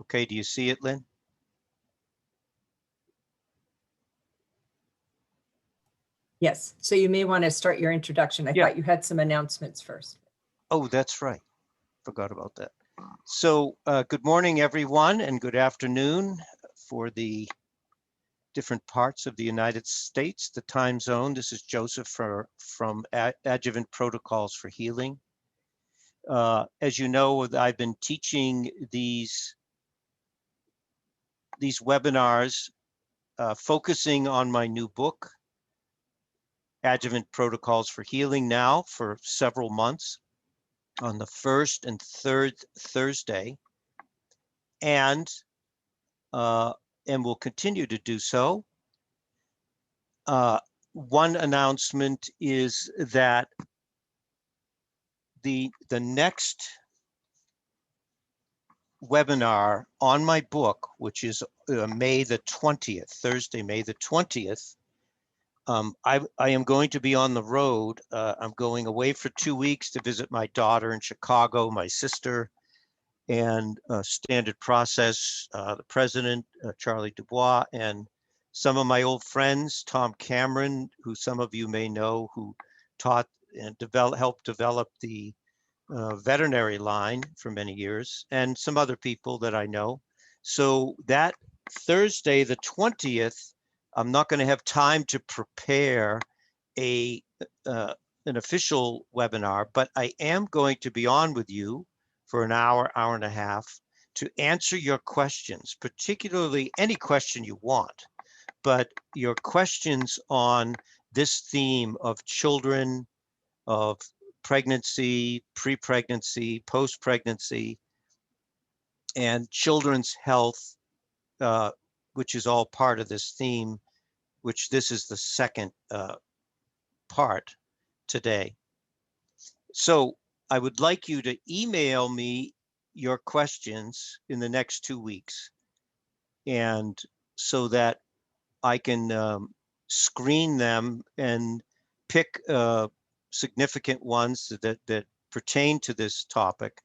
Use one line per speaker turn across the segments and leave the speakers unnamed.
Okay, do you see it, Lynn?
Yes, so you may want to start your introduction. I thought you had some announcements first.
Oh, that's right. Forgot about that. So good morning, everyone, and good afternoon for the different parts of the United States, the time zone. This is Joseph from Adjuvant Protocols for Healing. As you know, I've been teaching these webinars focusing on my new book, Adjuvant Protocols for Healing, now for several months on the first and third Thursday, and will continue to do so. One announcement is that the next webinar on my book, which is May the 20th, Thursday, May the 20th, I am going to be on the road. I'm going away for 2 weeks to visit my daughter in Chicago, my sister, and Standard Process, the president, Charlie Dubois, and some of my old friends, Tom Cameron, who some of you may know, who taught and helped develop the veterinary line for many years, and some other people that I know. So that Thursday, the 20th, I'm not going to have time to prepare an official webinar, but I am going to be on with you for an hour, hour and a half to answer your questions, particularly any question you want, but your questions on this theme of children, of pregnancy, pre-pregnancy, post-pregnancy, and children's health, which is all part of this theme, which this is the second part today. So I would like you to email me your questions in the next 2 weeks, and so that I can screen them and pick significant ones that pertain to this topic,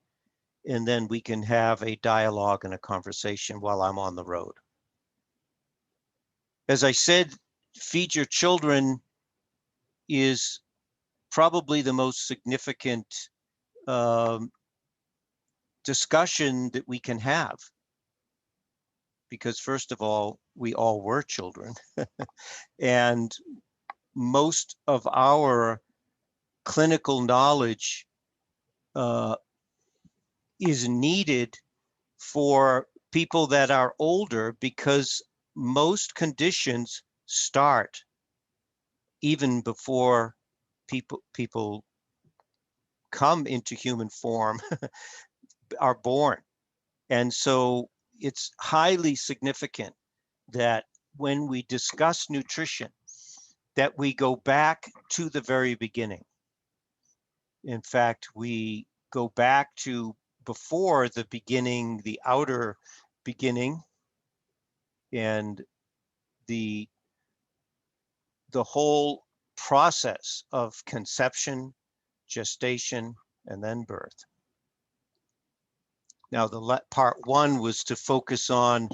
and then we can have a dialogue and a conversation while I'm on the road. As I said, Feed Your Children is probably the most significant discussion that we can have, because first of all, we all were children and most of our clinical knowledge is needed for people that are older, because most conditions start even before people come into human form, are born. And so it's highly significant that when we discuss nutrition, that we go back to the very beginning. In fact, we go back to before the beginning, the outer beginning, and the whole process of conception, gestation, and then birth. Now, the part one was to focus on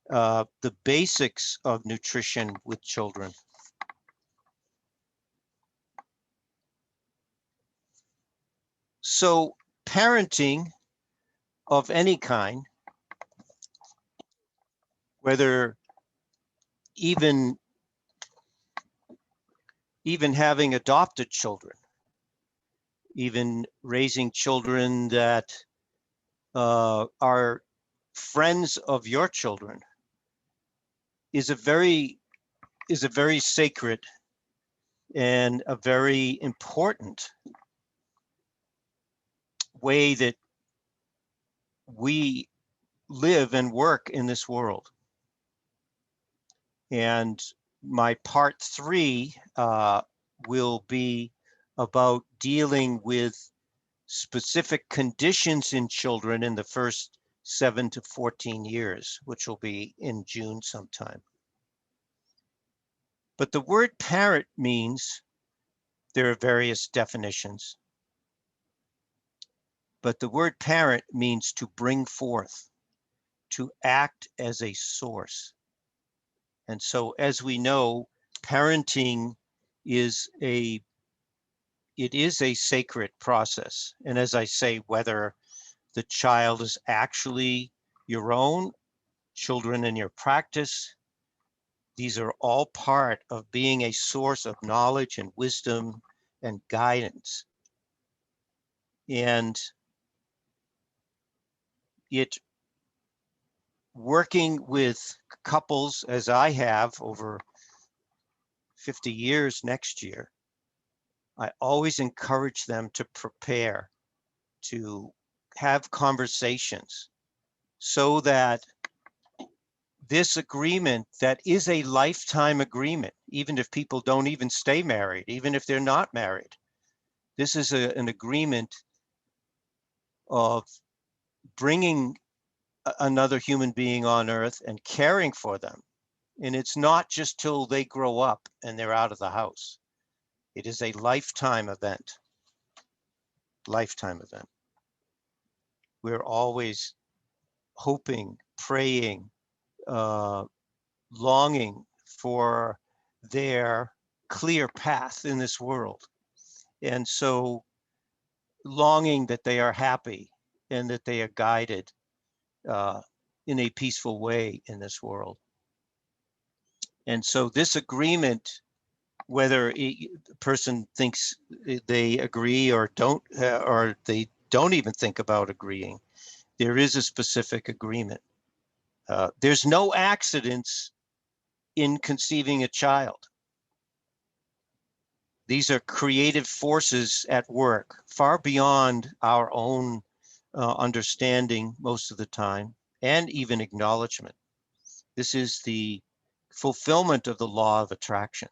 the basics of nutrition with children. So parenting of any kind, whether even having adopted children, even raising children that are friends of your children, is a very sacred and a very important way that we live and work in this world. And my part 3 will be about dealing with specific conditions in children in the first 7 to 14 years, which will be in June sometime. But the word parent means, there are various definitions, but the word parent means to bring forth, to act as a source. And so, as we know, parenting is it is a sacred process. And as I say, whether the child is actually your own, children in your practice, these are all part of being a source of knowledge and wisdom and guidance. And working with couples, as I have over 50 years next year, I always encourage them to prepare, to have conversations, so that this agreement that is a lifetime agreement, even if people don't even stay married, even if they're not married, this is an agreement of bringing another human being on earth and caring for them. And it's not just till they grow up and they're out of the house. It is a lifetime event. Lifetime event. We're always hoping, praying, longing for their clear path in this world. And so longing that they are happy and that they are guided in a peaceful way in this world. And so this agreement, whether a person thinks they agree or they don't even think about agreeing, there is a specific agreement. There's no accidents in conceiving a child. These are creative forces at work, far beyond our own understanding most of the time, and even acknowledgement. This is the fulfillment of the law of attraction.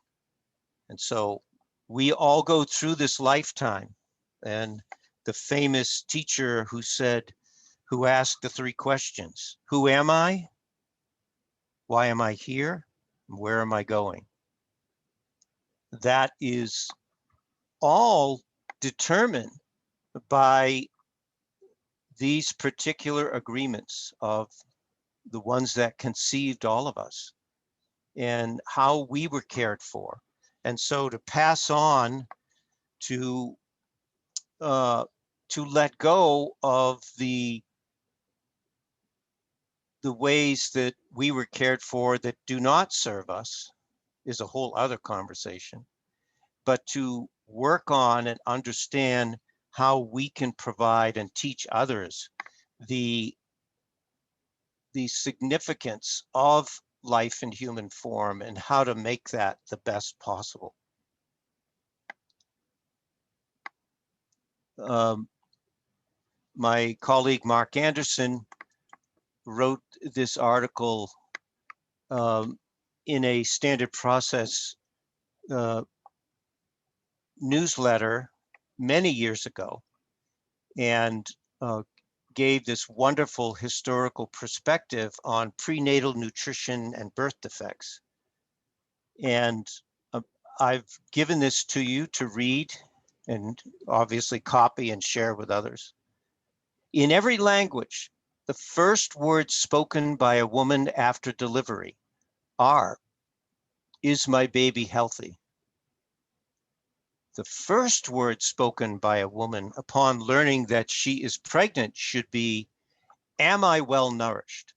And so we all go through this lifetime. And the famous teacher who asked the three questions: who am I? Why am I here? Where am I going? That is all determined by these particular agreements of the ones that conceived all of us and how we were cared for. And so to pass on to let go of the ways that we were cared for that do not serve us is a whole other conversation. But to work on and understand how we can provide and teach others the significance of life in human form and how to make that the best possible. My colleague Mark Anderson wrote this article in a standard process newsletter many years ago, and gave this wonderful historical perspective on prenatal nutrition and birth defects. And I've given this to you to read and obviously copy and share with others. In every language, the first words spoken by a woman after delivery are, "Is my baby healthy?" The first word spoken by a woman upon learning that she is pregnant should be, "Am I well nourished?"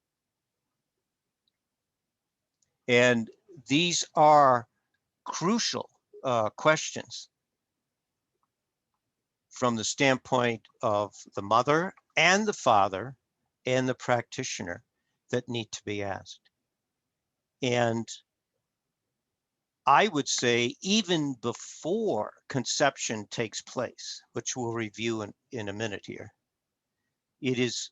And these are crucial questions from the standpoint of the mother and the father and the practitioner that need to be asked. And I would say even before conception takes place, which we'll review in a minute here, it is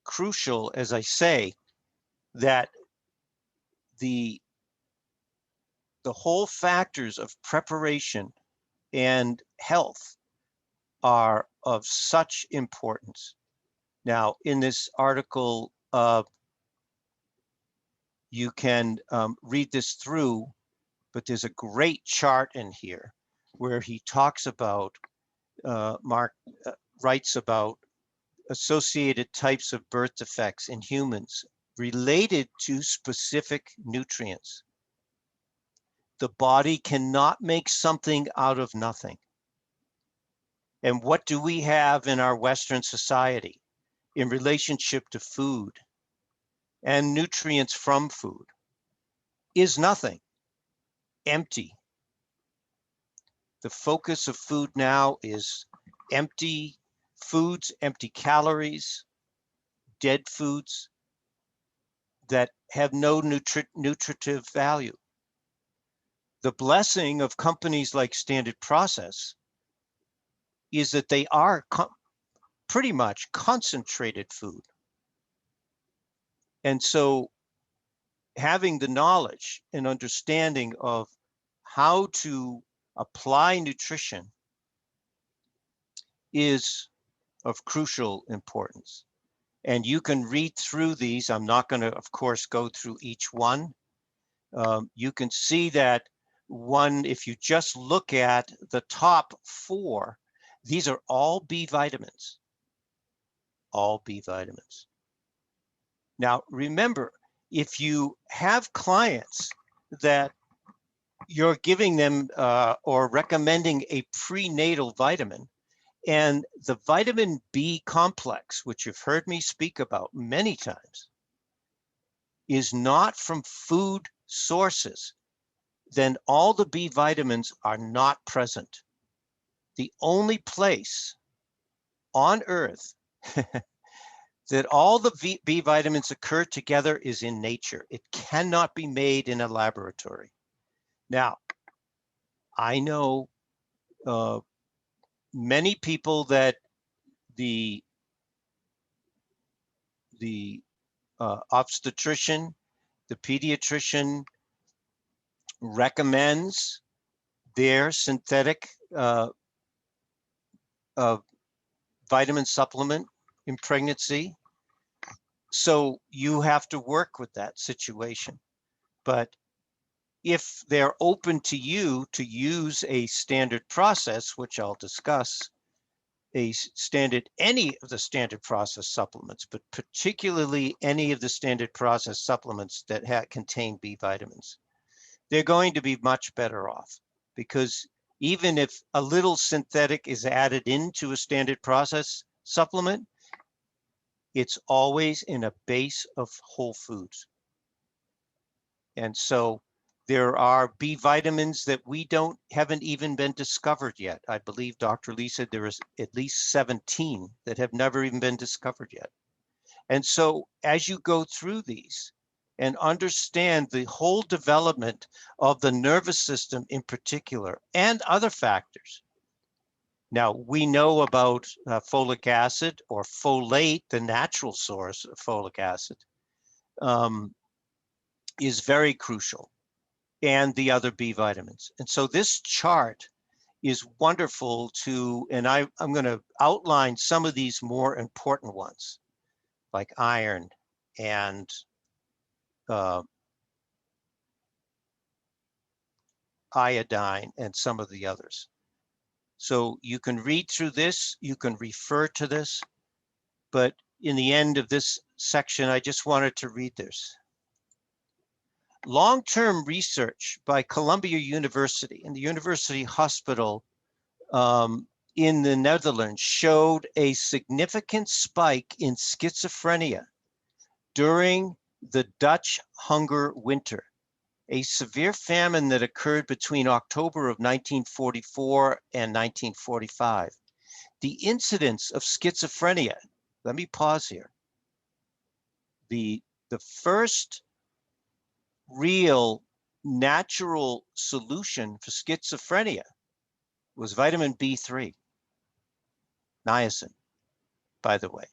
crucial, as I say, that the whole factors of preparation and health are of such importance. Now, in this article, you can read this through, but there's a great chart in here where he talks about, Mark writes about associated types of birth defects in humans related to specific nutrients. The body cannot make something out of nothing. And what do we have in our Western society in relationship to food and nutrients from food? Is nothing, empty. The focus of food now is empty foods, empty calories, dead foods that have no nutritive value. The blessing of companies like Standard Process is that they are pretty much concentrated food. And so having the knowledge and understanding of how to apply nutrition is of crucial importance. And you can read through these. I'm not going to, of course, go through each one. You can see that one, if you just look at the top 4, these are all B vitamins. All B vitamins. Now, remember, if you have clients that you're giving them or recommending a prenatal vitamin, and the vitamin B complex, which you've heard me speak about many times, is not from food sources, then all the B vitamins are not present. The only place on Earth that all the B vitamins occur together is in nature. It cannot be made in a laboratory. Now, I know many people that the obstetrician, the pediatrician recommends their synthetic vitamin supplement in pregnancy. So you have to work with that situation. But if they're open to you to use a standard process, which I'll discuss, any of the standard process supplements, but particularly any of the standard process supplements that contain B vitamins, they're going to be much better off, because even if a little synthetic is added into a standard process supplement, it's always in a base of whole foods. And so there are B vitamins that haven't even been discovered yet. I believe Dr. Lee said there is at least 17 that have never even been discovered yet. And so as you go through these and understand the whole development of the nervous system in particular and other factors. Now, we know about folic acid or folate, the natural source of folic acid, is very crucial, and the other B vitamins. And so this chart is wonderful and I'm going to outline some of these more important ones, like iron and iodine and some of the others. So you can read through this, you can refer to this, but in the end of this section, I just wanted to read this. Long-term research by Columbia University and the University Hospital in the Netherlands showed a significant spike in schizophrenia during the Dutch hunger winter, a severe famine that occurred between October of 1944 and 1945. The incidence of schizophrenia, let me pause here. The first real natural solution for schizophrenia was vitamin B3, niacin, by the way.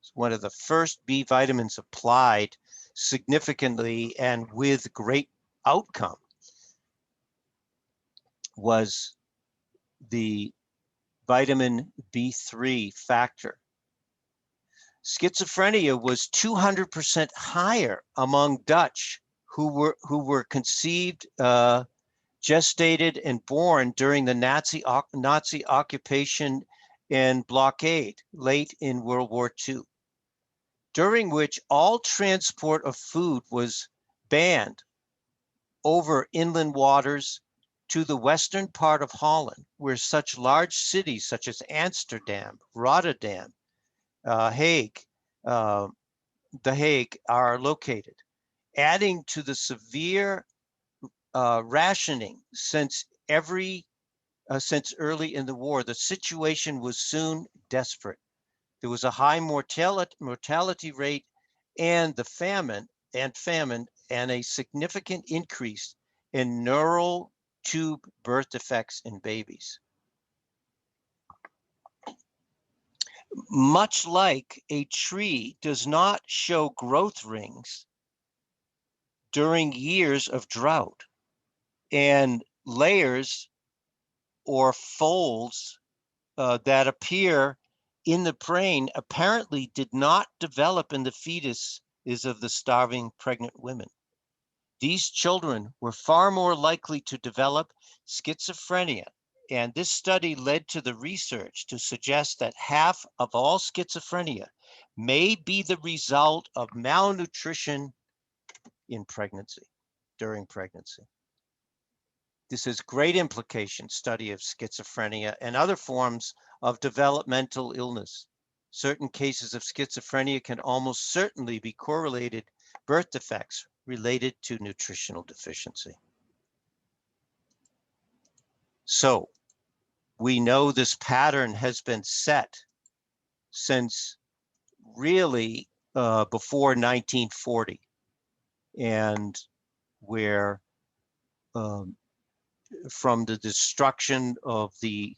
It's one of the first B vitamins applied significantly and with great outcome was the vitamin B3 factor. Schizophrenia was 200% higher among Dutch who were conceived, gestated, and born during the Nazi occupation and blockade late in World War II, during which all transport of food was banned over inland waters to the western part of Holland, where such large cities such as Amsterdam, Rotterdam, Hague, uh, The Hague are located, adding to the severe rationing since early in the war. The situation was soon desperate. There was a high mortality rate and famine and a significant increase in neural tube birth defects in babies. Much like a tree does not show growth rings during years of drought, and layers or folds that appear in the brain apparently did not develop in the fetuses of the starving pregnant women. These children were far more likely to develop schizophrenia, and this study led to the research to suggest that half of all schizophrenia may be the result of malnutrition in pregnancy, during pregnancy. This has great implications, study of schizophrenia and other forms of developmental illness. Certain cases of schizophrenia can almost certainly be correlated birth defects related to nutritional deficiency. So we know this pattern has been set since really before 1940, and where from the destruction of the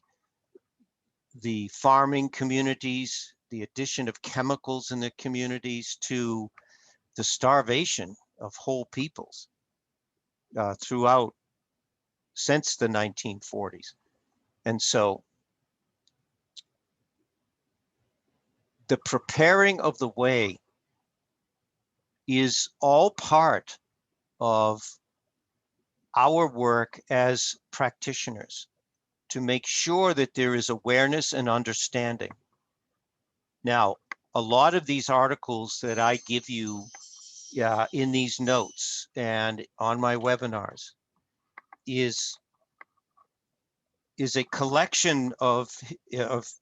farming communities, the addition of chemicals in the communities, to the starvation of whole peoples throughout since the 1940s. And so the preparing of the way is all part of our work as practitioners to make sure that there is awareness and understanding. Now, a lot of these articles that I give you in these notes and on my webinars is a collection of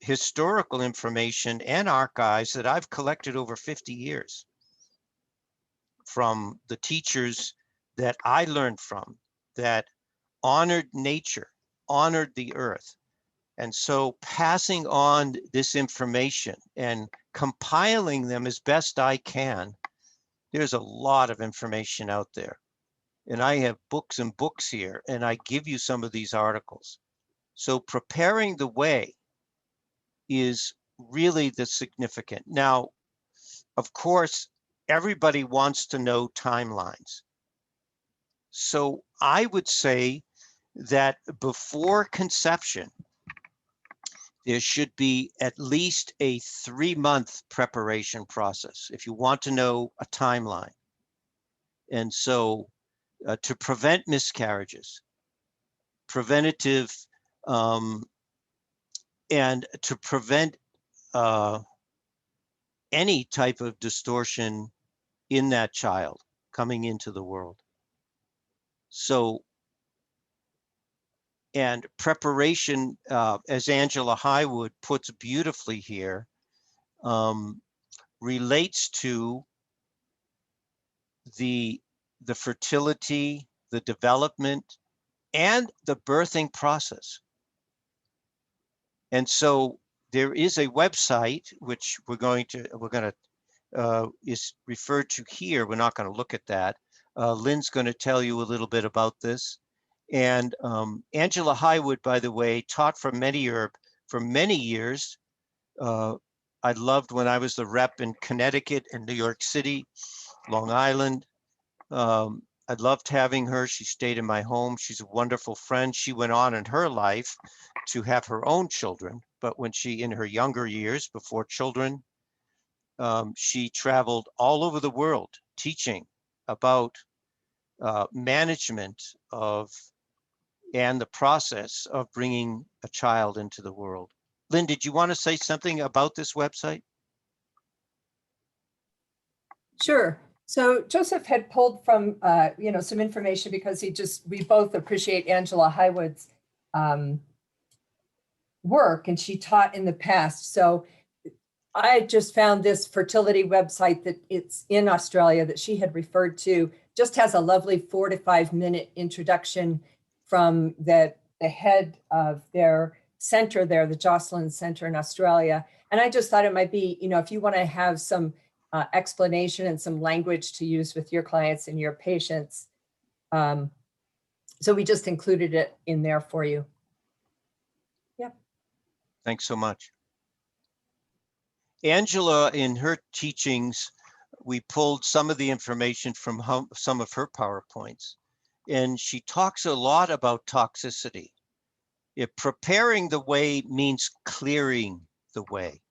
historical information and archives that I've collected over 50 years from the teachers that I learned from, that honored nature, honored the earth. And so passing on this information and compiling them as best I can, there's a lot of information out there. And I have books and books here, and I give you some of these articles. So preparing the way is really the significant. Now, of course, everybody wants to know timelines. So I would say that before conception, there should be at least a 3-month preparation process if you want to know a timeline. And so to prevent miscarriages, preventative, and to prevent any type of distortion in that child coming into the world. So, and preparation, as Angela Highwood puts beautifully here, relates to the fertility, the development, and the birthing process. And so there is a website which we're going to is referred to here. We're not going to look at that. Lynn's going to tell you a little bit about this. And Angela Highwood, by the way, taught for MediHerb for many years. I loved when I was the rep in Connecticut and New York City, Long Island. I loved having her. She stayed in my home. She's a wonderful friend. She went on in her life to have her own children, but when she, in her younger years before children, she traveled all over the world teaching about management of and the process of bringing a child into the world. Lynn, did you want to say something about this website?
Sure. So Joseph had pulled from, some information because we both appreciate Angela Highwood's work, and she taught in the past. So I just found this fertility website that it's in Australia that she had referred to, just has a lovely 4 to 5 minute introduction from the head of their center there, the Jocelyn Center in Australia. And I just thought it might be, if you want to have some explanation and some language to use with your clients and your patients. So we just included it in there for you. Yeah.
Thanks so much. Angela, in her teachings, we pulled some of the information from some of her PowerPoints, and she talks a lot about toxicity. If preparing the way means clearing the way.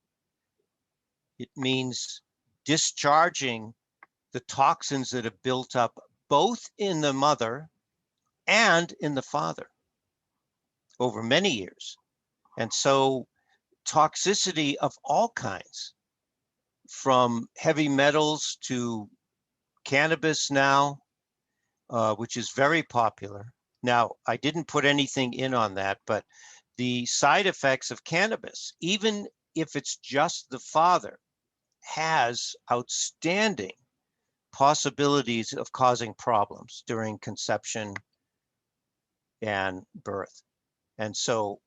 It means discharging the toxins that have built up both in the mother and in the father over many years. And so toxicity of all kinds, from heavy metals to cannabis now, which is very popular. Now, I didn't put anything in on that, but the side effects of cannabis, even if it's just the father, has outstanding possibilities of causing problems during conception and birth. And so,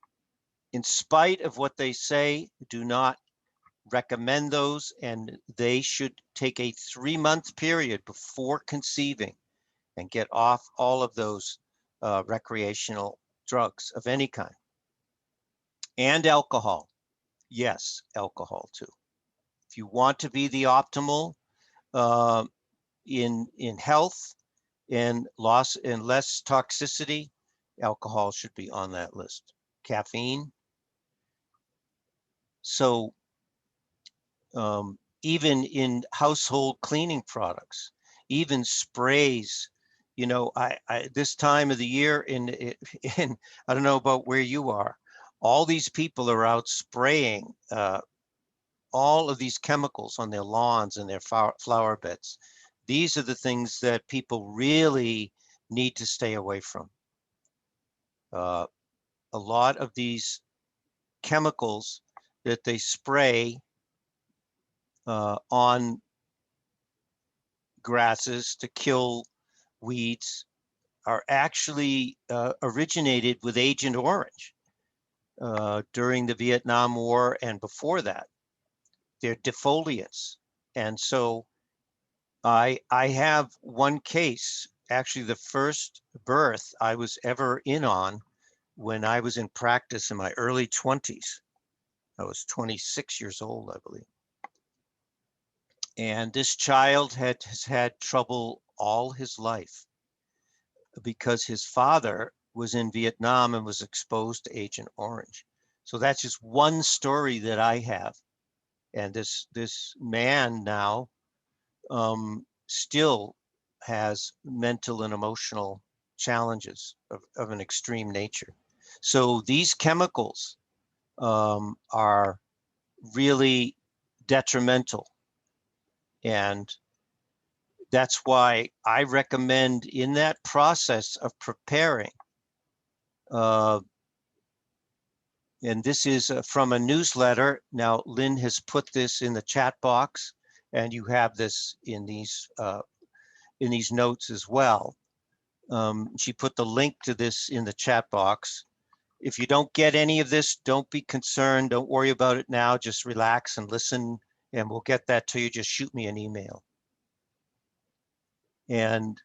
in spite of what they say, do not recommend those, and they should take a 3-month period before conceiving and get off all of those recreational drugs of any kind. And alcohol. Yes, alcohol too. If you want to be the optimal in health and less toxicity, alcohol should be on that list. Caffeine. So even in household cleaning products, even sprays, this time of the year in I don't know about where you are, all these people are out spraying all of these chemicals on their lawns and their flower beds. These are the things that people really need to stay away from. A lot of these chemicals that they spray on grasses to kill weeds are actually originated with Agent Orange during the Vietnam War and before that. They're defoliants. And so I have one case, actually the first birth I was ever in on when I was in practice in my early 20s. I was 26 years old, I believe. And this child has had trouble all his life because his father was in Vietnam and was exposed to Agent Orange. So that's just one story that I have. And this man now still has mental and emotional challenges of an extreme nature. So these chemicals are really detrimental. And that's why I recommend in that process of preparing, and this is from a newsletter. Now, Lynn has put this in the chat box, and you have this in these notes as well. She put the link to this in the chat box. If you don't get any of this, don't be concerned. Don't worry about it now. Just relax and listen, and we'll get that to you. Just shoot me an email. And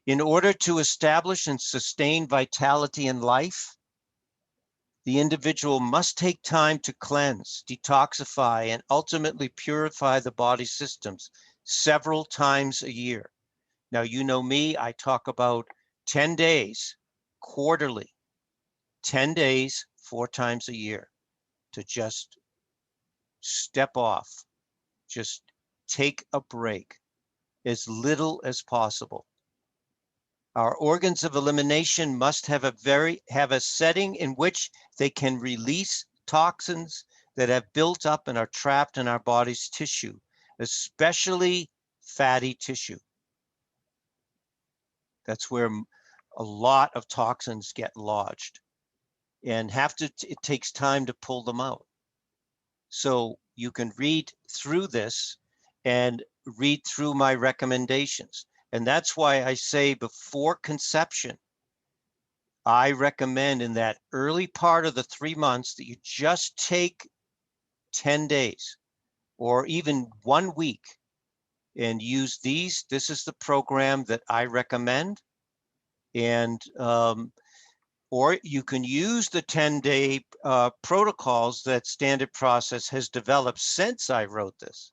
in order to establish and sustain vitality in life, the individual must take time to cleanse, detoxify, and ultimately purify the body's systems several times a year. Now, you know me, I talk about 10 days quarterly, 10 days, 4 times a year to just step off, just take a break as little as possible. Our organs of elimination must have a setting in which they can release toxins that have built up and are trapped in our body's tissue, especially fatty tissue. That's where a lot of toxins get lodged, and it takes time to pull them out. So you can read through this and read through my recommendations. And that's why I say before conception, I recommend in that early part of the 3 months that you just take 10 days or even 1 week and use these. This is the program that I recommend. And or you can use the 10-day protocols that Standard Process has developed since I wrote this.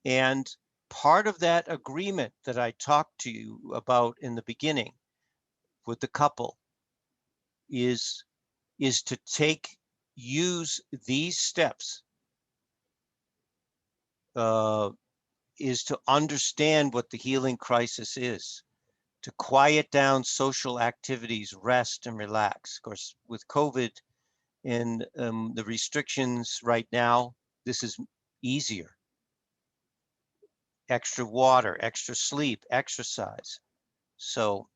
And part of that agreement that I talked to you about in the beginning with the couple is to use these steps, is to understand what the healing crisis is, to quiet down social activities, rest and relax. Of course, with COVID and the restrictions right now, this is easier. Extra water, extra sleep, exercise. So,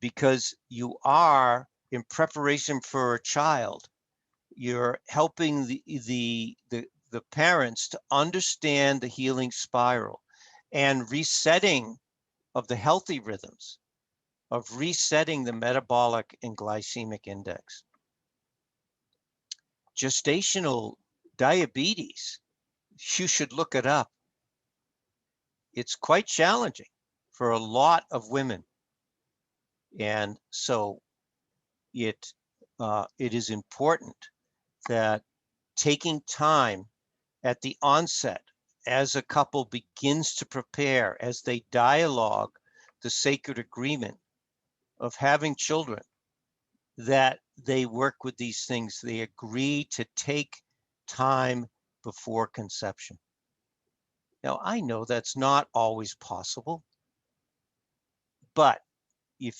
because you are in preparation for a child, you're helping the parents to understand the healing spiral and resetting of the healthy rhythms, of resetting the metabolic and glycemic index. Gestational diabetes, you should look it up. It's quite challenging for a lot of women. And so it is important that taking time at the onset as a couple begins to prepare, as they dialogue the sacred agreement of having children, that they work with these things. They agree to take time before conception. Now, I know that's not always possible, but if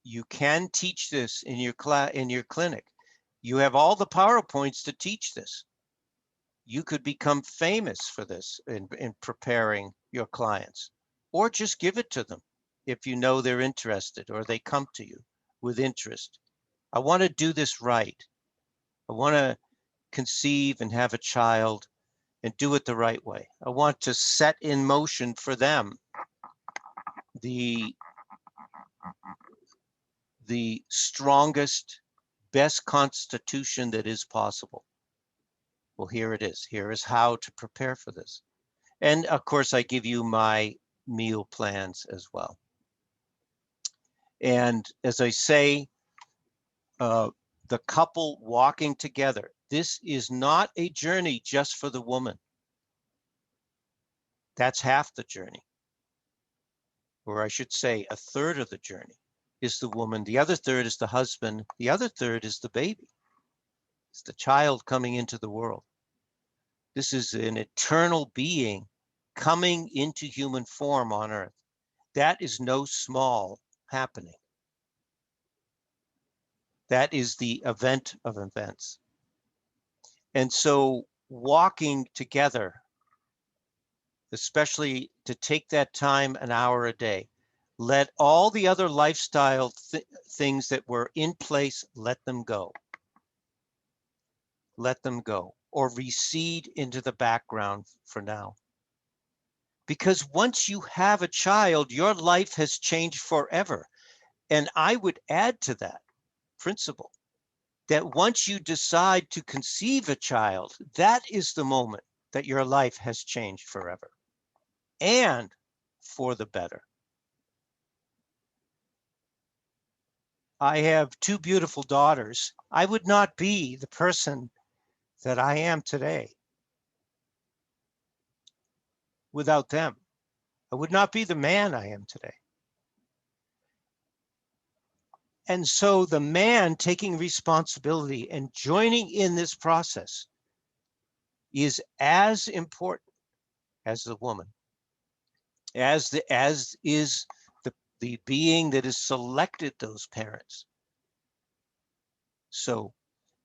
you can teach this in your clinic, you have all the PowerPoints to teach this. You could become famous for this in preparing your clients, or just give it to them if you know they're interested or they come to you with interest. I want to do this right. I want to conceive and have a child and do it the right way. I want to set in motion for them the strongest, best constitution that is possible. Well, here it is. Here is how to prepare for this. And of course, I give you my meal plans as well. And as I say, the couple walking together, this is not a journey just for the woman. That's half the journey. Or I should say, a third of the journey is the woman. The other third is the husband. The other third is the baby. It's the child coming into the world. This is an eternal being coming into human form on earth. That is no small happening. That is the event of events. And so walking together, especially to take that time, an hour a day, let all the other lifestyle things that were in place, let them go. Let them go, or recede into the background for now. Because once you have a child, your life has changed forever. And I would add to that principle that once you decide to conceive a child, that is the moment that your life has changed forever and for the better. I have 2 beautiful daughters. I would not be the person that I am today without them. I would not be the man I am today. And so the man taking responsibility and joining in this process is as important as the woman, as is the being that has selected those parents. So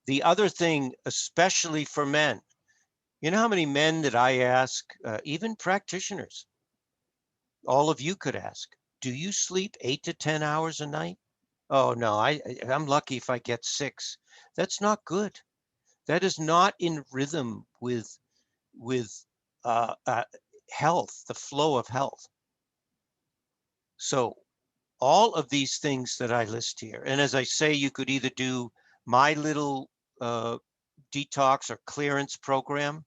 The other thing, especially for men, you know how many men that I ask, even practitioners, all of you could ask, do you sleep 8 to 10 hours a night? Oh no, I'm lucky if I get 6. That's not good. That is not in rhythm with health, the flow of health. So all of these things that I list here, and as I say, you could either do my little detox or clearance program,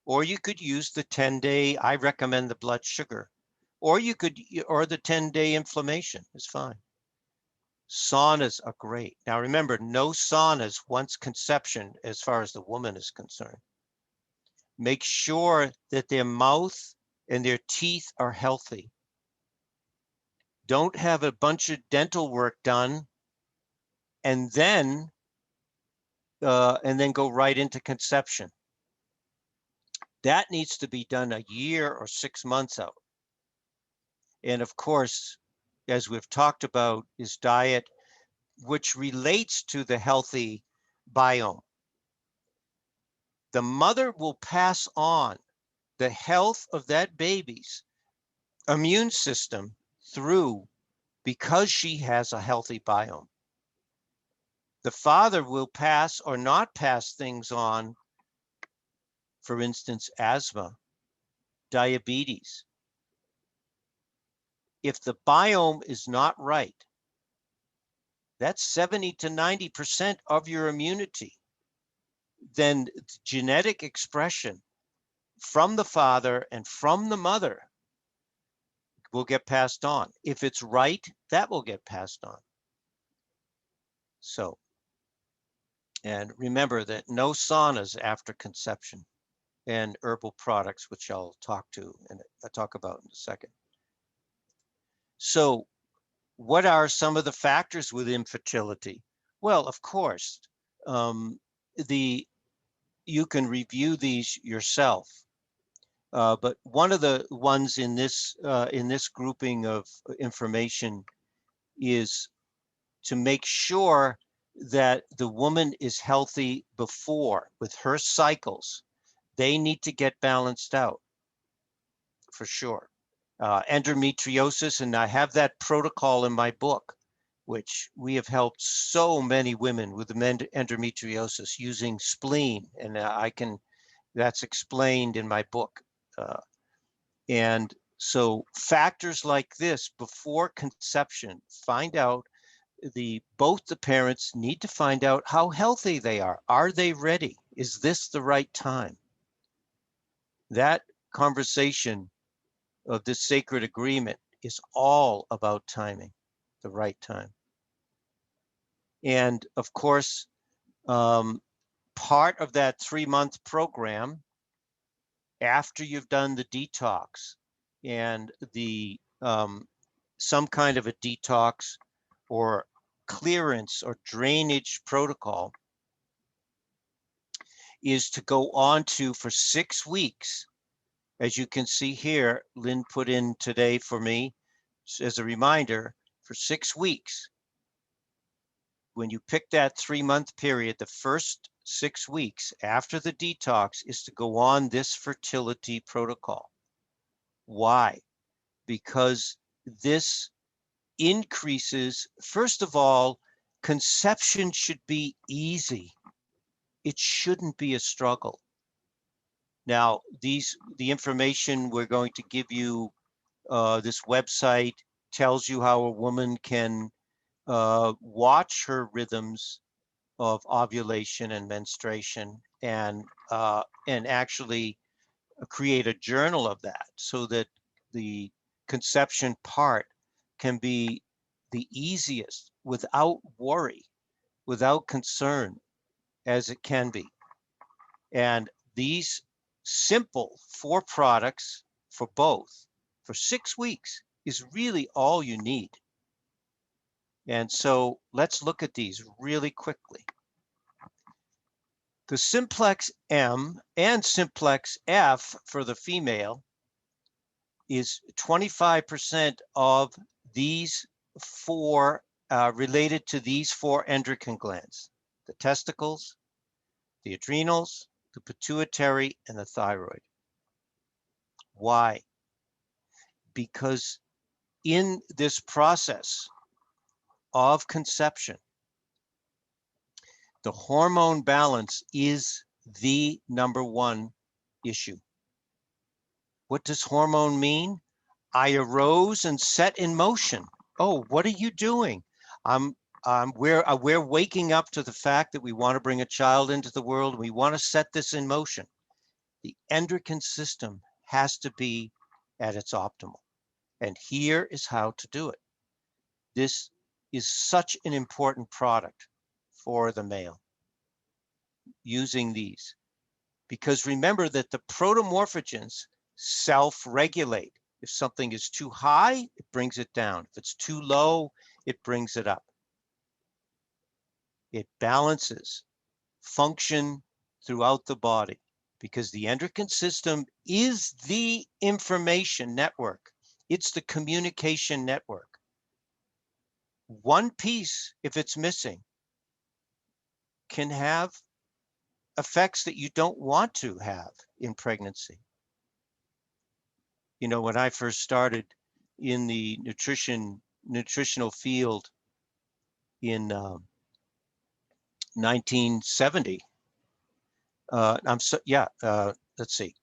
or you could use the 10-day, I recommend the blood sugar, or you could, or the 10-day inflammation is fine. Saunas are great. Now remember, no saunas once conception as far as the woman is concerned. Make sure that their mouth and their teeth are healthy. Don't have a bunch of dental work done and then go right into conception. That needs to be done a year or 6 months out. And of course, as we've talked about, is diet, which relates to the healthy biome. The mother will pass on the health of that baby's immune system through because she has a healthy biome. The father will pass or not pass things on, for instance, asthma, diabetes. If the biome is not right, that's 70 to 90% of your immunity. Then genetic expression from the father and from the mother will get passed on. If it's right, that will get passed on. So, and remember that no saunas after conception, and herbal products, which I'll talk about in a second. So what are some of the factors with infertility? Well, of course, you can review these yourself. But one of the ones in this grouping of information is to make sure that the woman is healthy before with her cycles. They need to get balanced out for sure. Endometriosis, and I have that protocol in my book, which we have helped so many women with endometriosis using spleen, and that's explained in my book. And so factors like this before conception, find out both the parents need to find out how healthy they are. Are they ready? Is this the right time? That conversation of this sacred agreement is all about timing, the right time. And of course, part of that 3-month program, after you've done the detox and some kind of a detox or clearance or drainage protocol, is to go on to, for 6 weeks, as you can see here, Lynn put in today for me as a reminder, for 6 weeks. When you pick that 3-month period, the first 6 weeks after the detox is to go on this fertility protocol. Why? Because this increases, first of all, conception should be easy. It shouldn't be a struggle. Now, the information we're going to give you, this website tells you how a woman can watch her rhythms of ovulation and menstruation, and actually create a journal of that, so that the conception part can be the easiest, without worry, without concern, as it can be. And these simple 4 products for both for 6 weeks is really all you need. And so let's look at these really quickly. The Simplex M and Simplex F for the female is 25% of these 4 related to these 4 endocrine glands. the testicles, the adrenals, the pituitary, and the thyroid. Why? Because in this process of conception, the hormone balance is the number one issue. What does hormone mean? I arose and set in motion. Oh, what are you doing? We're waking up to the fact that we want to bring a child into the world. We want to set this in motion. The endocrine system has to be at its optimal. And here is how to do it. This is such an important product for the male using these. Because remember that the protomorphogens self-regulate. If something is too high, it brings it down. If it's too low, it brings it up. It balances function throughout the body because the endocrine system is the information network. It's the communication network. One piece, if it's missing, can have effects that you don't want to have in pregnancy. You know, when I first started in the nutritional field in 1970, let's see,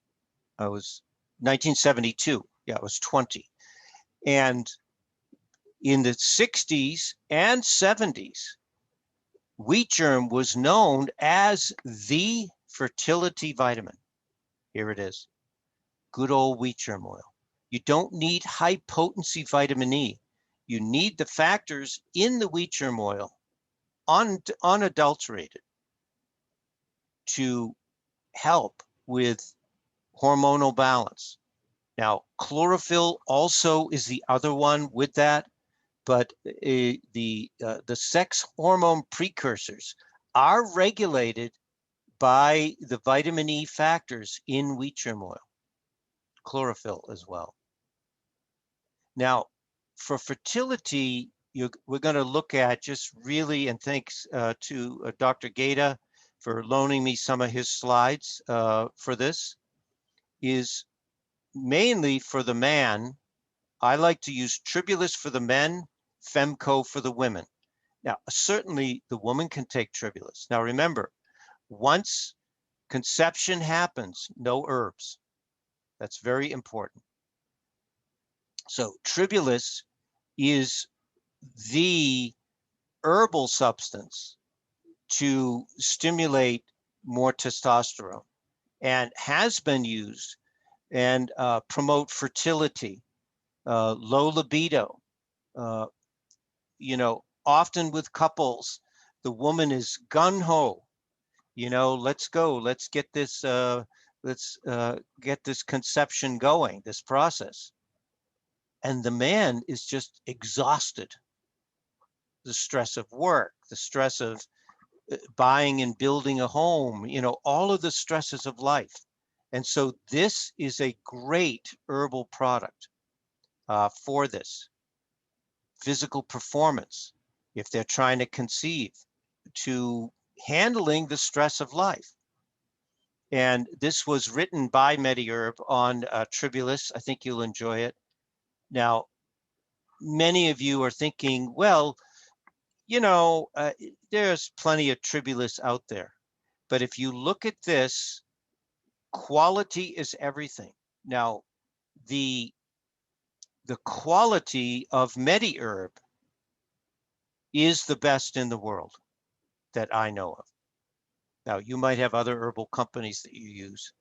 I was 1972. Yeah, I was 20. And in the 60s and 70s, wheat germ was known as the fertility vitamin. Here it is. Good old wheat germ oil. You don't need high potency vitamin E. You need the factors in the wheat germ oil, unadulterated, to help with hormonal balance. Now, chlorophyll also is the other one with that, but the sex hormone precursors are regulated by the vitamin E factors in wheat germ oil, chlorophyll as well. Now, for fertility, we're going to look at just really, and thanks to Dr. Gaeta for loaning me some of his slides for this, is mainly for the man. I like to use Tribulus for the men, Femco for the women. Now, certainly the woman can take Tribulus. Now, remember, once conception happens, no herbs. That's very important. So Tribulus is the herbal substance to stimulate more testosterone and has been used and promote fertility, low libido. You know, often with couples, the woman is gung-ho, you know, let's go, let's get this conception going, this process. And the man is just exhausted. The stress of work, the stress of buying and building a home, you know, all of the stresses of life. And so this is a great herbal product for this. Physical performance, if they're trying to conceive, to handling the stress of life. And this was written by MediHerb on Tribulus. I think you'll enjoy it. Now, many of you are thinking, well, you know, there's plenty of Tribulus out there. But if you look at this, quality is everything. Now, the quality of MediHerb is the best in the world that I know of. Now, you might have other herbal companies that you use,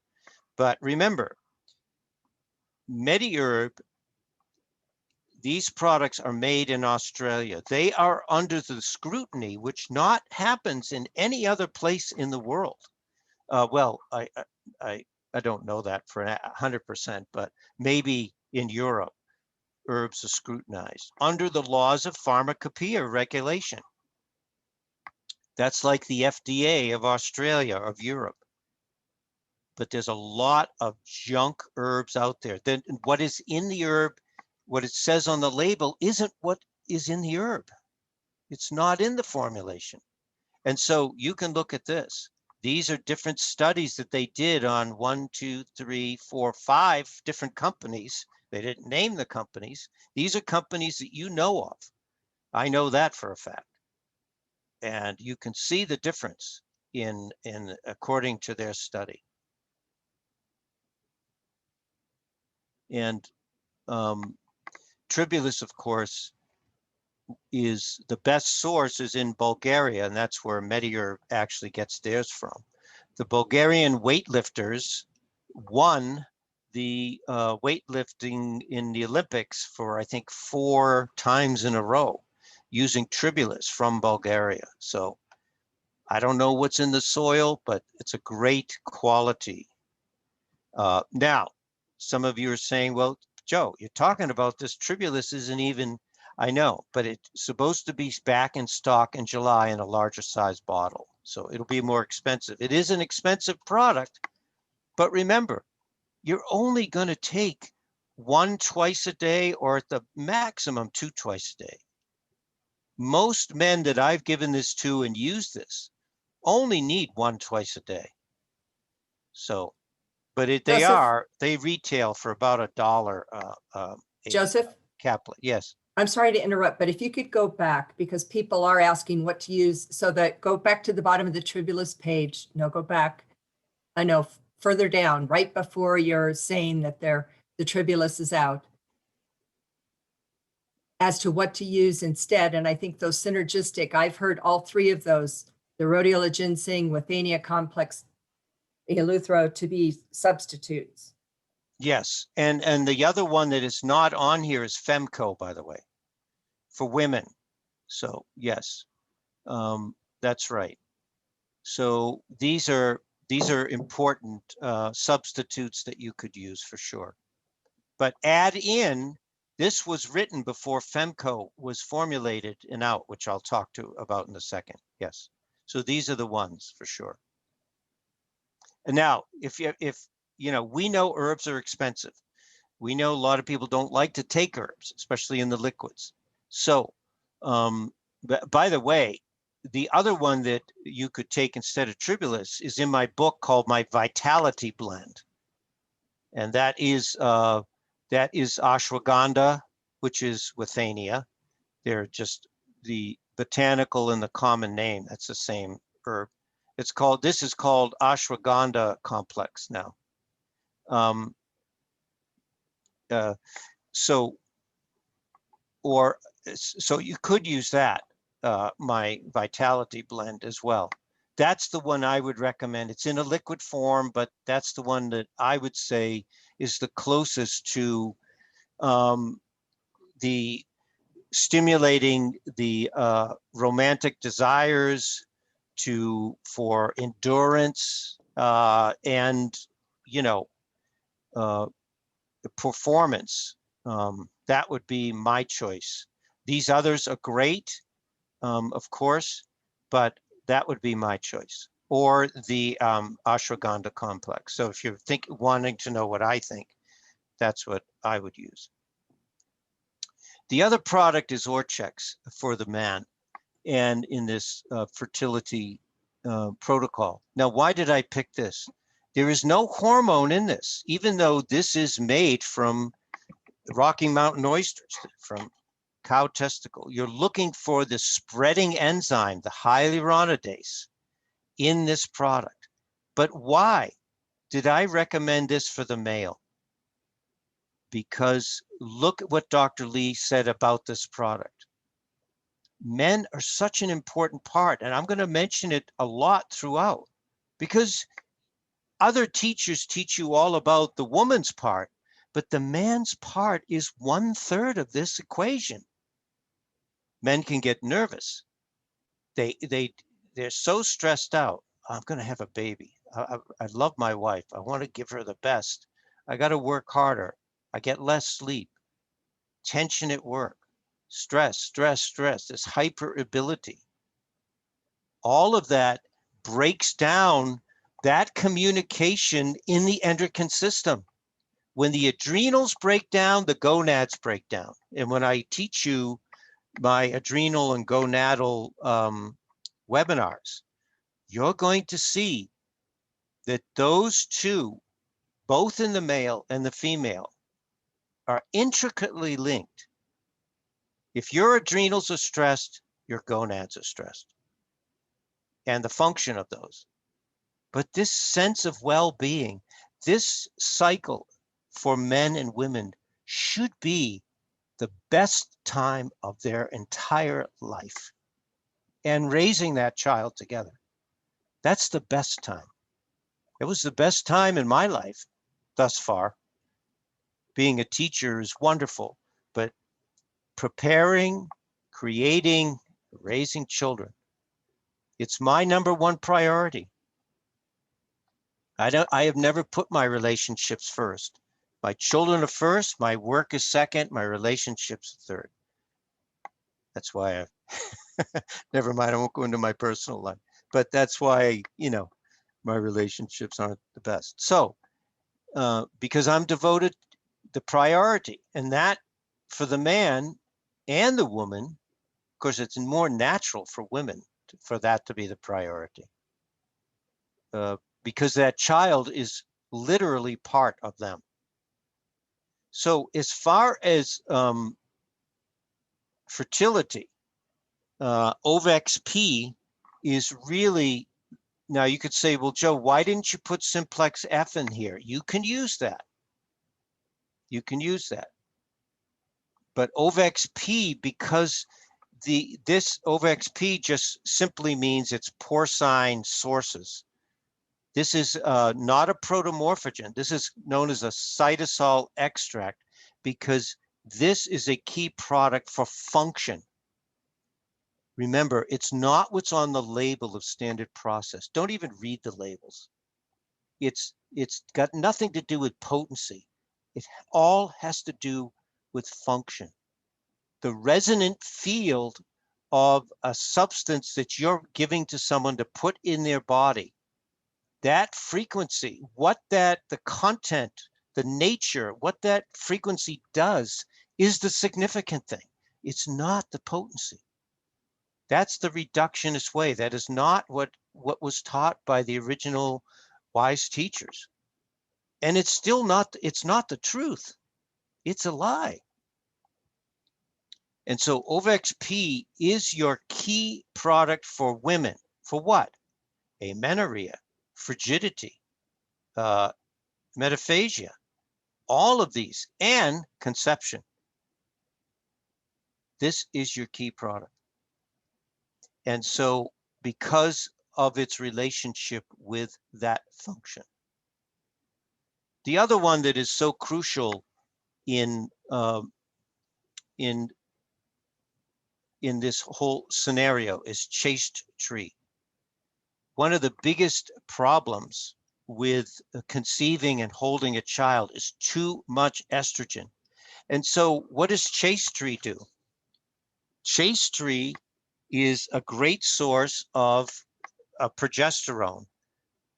but remember, MediHerb, these products are made in Australia. They are under the scrutiny, which not happens in any other place in the world. Well, I don't know that for 100%, but maybe in Europe, herbs are scrutinized under the laws of pharmacopoeia regulation. That's like the FDA of Australia, of Europe. But there's a lot of junk herbs out there. Then what is in the herb, what it says on the label, isn't what is in the herb. It's not in the formulation. And so you can look at this. These are different studies that they did on 1, 2, 3, 4, 5 different companies. They didn't name the companies. These are companies that you know of. I know that for a fact. And you can see the difference in according to their study. And Tribulus, of course, is the best source is in Bulgaria, and that's where Meteor actually gets theirs from. The Bulgarian weightlifters won the weightlifting in the Olympics for, I think, 4 times in a row using Tribulus from Bulgaria. So I don't know what's in the soil, but it's a great quality. Now, some of you are saying, well, Joe, you're talking about this Tribulus isn't even, I know, but it's supposed to be back in stock in July in a larger size bottle. So it'll be more expensive. It is an expensive product, but remember, you're only going to take 1 twice a day, or at the maximum 2 twice a day. Most men that I've given this to and use this only need 1 twice a day. So, but they retail for about $1 a
Joseph,
caplet. Yes.
I'm sorry to interrupt, but if you could go back, because people are asking what to use, so that go back to the bottom of the Tribulus page. No, go back. I know, further down, right before you're saying that the Tribulus is out, as to what to use instead. And I think those synergistic, I've heard all 3 of those, the rhodiola ginseng, withania complex, eleuthero, to be substitutes.
Yes, and the other one that is not on here is Femco, by the way, for women. So yes, that's right. So these are important substitutes that you could use for sure. But add in, this was written before Femco was formulated and out, which I'll talk about in a second. Yes. So these are the ones for sure. And now, if you know, we know herbs are expensive. We know a lot of people don't like to take herbs, especially in the liquids. So, by the way, the other one that you could take instead of Tribulus is in my book called my Vitality Blend. And that is ashwagandha, which is withania. They're just the botanical and the common name. That's the same herb. This is called ashwagandha complex now. So you could use that, my Vitality Blend as well. That's the one I would recommend. It's in a liquid form, but that's the one that I would say is the closest to the stimulating the romantic desires, for endurance, and the performance. That would be my choice. These others are great, of course, but that would be my choice. Or the ashwagandha complex. So if you're wanting to know what I think, that's what I would use. The other product is Orchex for the man, and in this fertility protocol. Now, why did I pick this? There is no hormone in this, even though this is made from Rocky Mountain oysters, from cow testicle. You're looking for the spreading enzyme, the hyaluronidase, in this product. But why did I recommend this for the male? Because look at what Dr. Lee said about this product. Men are such an important part, and I'm going to mention it a lot throughout, because other teachers teach you all about the woman's part, but the man's part is 1/3 of this equation. Men can get nervous. They're so stressed out. I'm going to have a baby. I love my wife. I want to give her the best. I got to work harder. I get less sleep. Tension at work. Stress, this hyperability. All of that breaks down that communication in the endocrine system. When the adrenals break down, the gonads break down. And when I teach you my adrenal and gonadal webinars, you're going to see that those two, both in the male and the female, are intricately linked. If your adrenals are stressed, your gonads are stressed, and the function of those. But this sense of well-being, this cycle for men and women should be the best time of their entire life. And raising that child together, that's the best time. It was the best time in my life thus far. Being a teacher is wonderful, but preparing, creating, raising children, it's my number one priority. I have never put my relationships first. My children are first, my work is second, my relationships are third. That's why never mind, I won't go into my personal life, but that's why, my relationships aren't the best. So, because I'm devoted the priority, and that for the man and the woman, of course, it's more natural for women for that to be the priority, because that child is literally part of them. So as far as fertility, OVXP is really, now you could say, well, Joe, why didn't you put Simplex F in here? You can use that. You can use that. But OVXP, because this OVXP just simply means it's porcine sources. This is not a protomorphogen. This is known as a cytosol extract because this is a key product for function. Remember, it's not what's on the label of standard process. Don't even read the labels. It's got nothing to do with potency. It all has to do with function. The resonant field of a substance that you're giving to someone to put in their body, that frequency, the content, the nature, what that frequency does is the significant thing. It's not the potency. That's the reductionist way. That is not what was taught by the original wise teachers. And it's still not, it's not the truth. It's a lie. And so OVXP is your key product for women. For what? Amenorrhea, frigidity, metaphasia, all of these, and conception. This is your key product. And so because of its relationship with that function. The other one that is so crucial in this whole scenario is chaste tree. One of the biggest problems with conceiving and holding a child is too much estrogen. And so what does chaste tree do? Chaste tree is a great source of progesterone.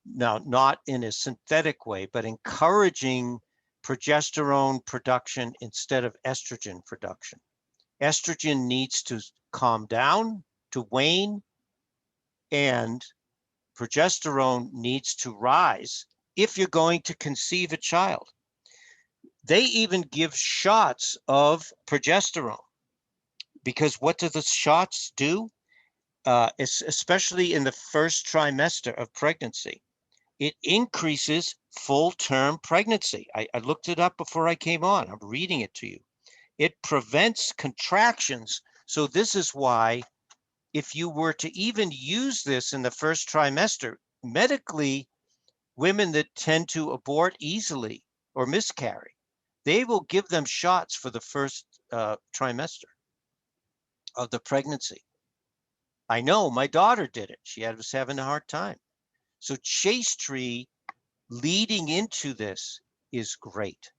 Now, not in a synthetic way, but encouraging progesterone production instead of estrogen production. Estrogen needs to calm down, to wane, and progesterone needs to rise if you're going to conceive a child. They even give shots of progesterone because what do the shots do? Especially in the first trimester of pregnancy, it increases full-term pregnancy. I looked it up before I came on. I'm reading it to you. It prevents contractions. So this is why if you were to even use this in the first trimester, medically, women that tend to abort easily or miscarry, they will give them shots for the first trimester of the pregnancy. I know my daughter did it. She was having a hard time. So chaste tree leading into this is great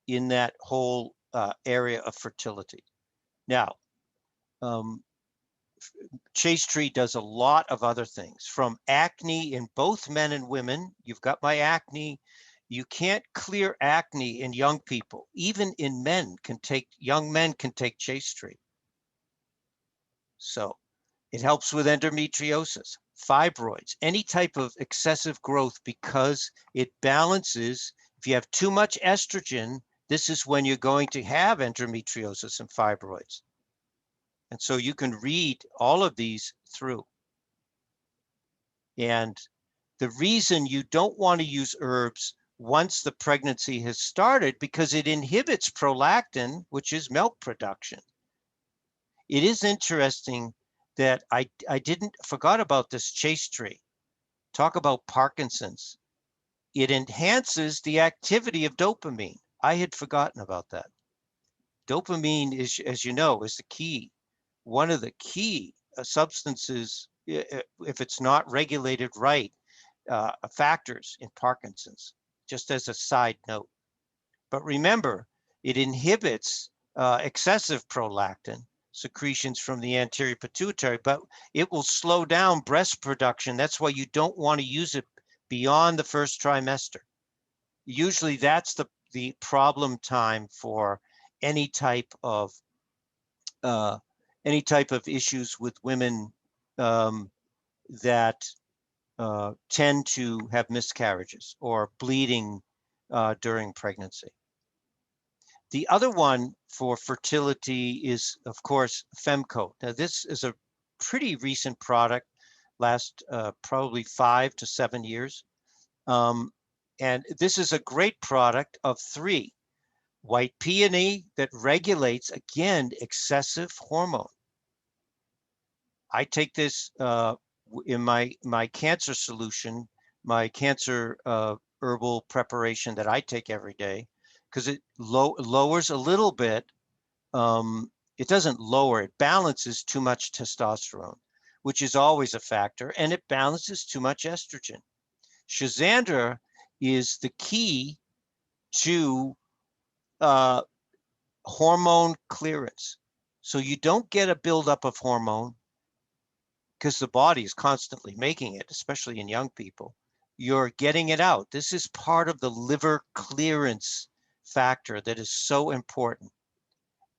in that whole area of fertility. Now, chaste tree does a lot of other things, from acne in both men and women. You've got my acne. You can't clear acne in young people. Even in men young men can take chaste tree. So It helps with endometriosis, fibroids, any type of excessive growth, because it balances. If you have too much estrogen, this is when you're going to have endometriosis and fibroids. And so you can read all of these through. And the reason you don't want to use herbs once the pregnancy has started, because it inhibits prolactin, which is milk production. It is interesting that I forgot about this chase tree. Talk about Parkinson's. It enhances the activity of dopamine. I had forgotten about that. Dopamine is, as you know, is the key, one of the key substances, if it's not regulated right, factors in Parkinson's, just as a side note. But remember, it inhibits excessive prolactin secretions from the anterior pituitary, but it will slow down breast production. That's why you don't want to use it beyond the first trimester. Usually that's the problem time for any type of issues with women that tend to have miscarriages or bleeding during pregnancy. The other one for fertility is, of course, Femco. Now, this is a pretty recent product, last probably 5 to 7 years. And this is a great product of 3. White peony that regulates, again, excessive hormone. I take this in my cancer solution, my cancer herbal preparation that I take every day, because it lowers a little bit. It doesn't lower, it balances too much testosterone, which is always a factor, and it balances too much estrogen. Schizandra is the key to hormone clearance. So you don't get a buildup of hormone because the body is constantly making it, especially in young people. You're getting it out. This is part of the liver clearance factor that is so important.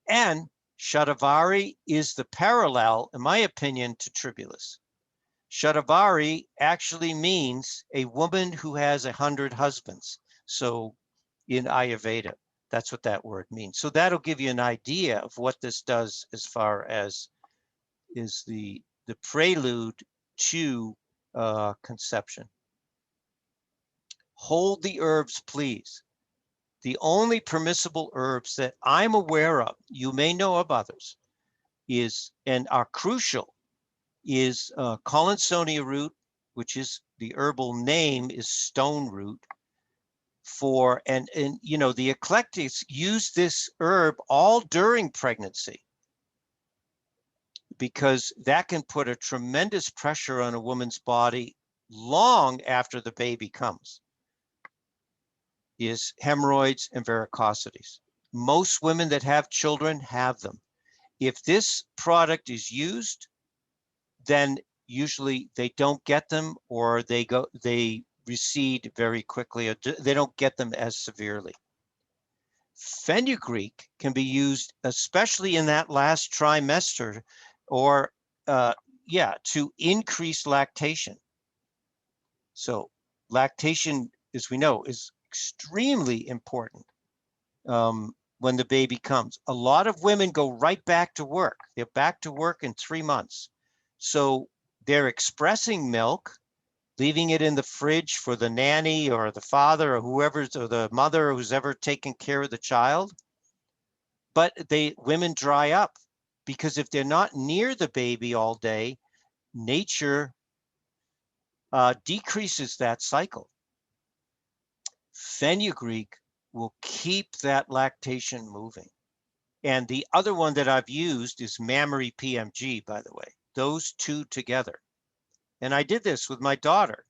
And Shatavari is the parallel, in my opinion, to Tribulus. Shatavari actually means a woman who has 100 husbands. So in Ayurveda, that's what that word means. So that'll give you an idea of what this does as far as is the prelude to conception. Hold the herbs, please. The only permissible herbs that I'm aware of, you may know of others, is and are crucial, is Collinsonia root, which is the herbal name is stone root. And you know, the eclectics use this herb all during pregnancy, because that can put a tremendous pressure on a woman's body long after the baby comes, is hemorrhoids and varicosities. Most women that have children have them. If this product is used, then usually they don't get them, or they recede very quickly, or they don't get them as severely. Fenugreek can be used, especially in that last trimester, or to increase lactation. So lactation, as we know, is extremely important when the baby comes. A lot of women go right back to work. They're back to work in 3 months. So they're expressing milk, leaving it in the fridge for the nanny or the father or whoever's, or the mother who's ever taken care of the child. But women dry up, because if they're not near the baby all day, nature decreases that cycle. Fenugreek will keep that lactation moving. And the other one that I've used is mammary PMG, by the way, those two together. And I did this with my daughter.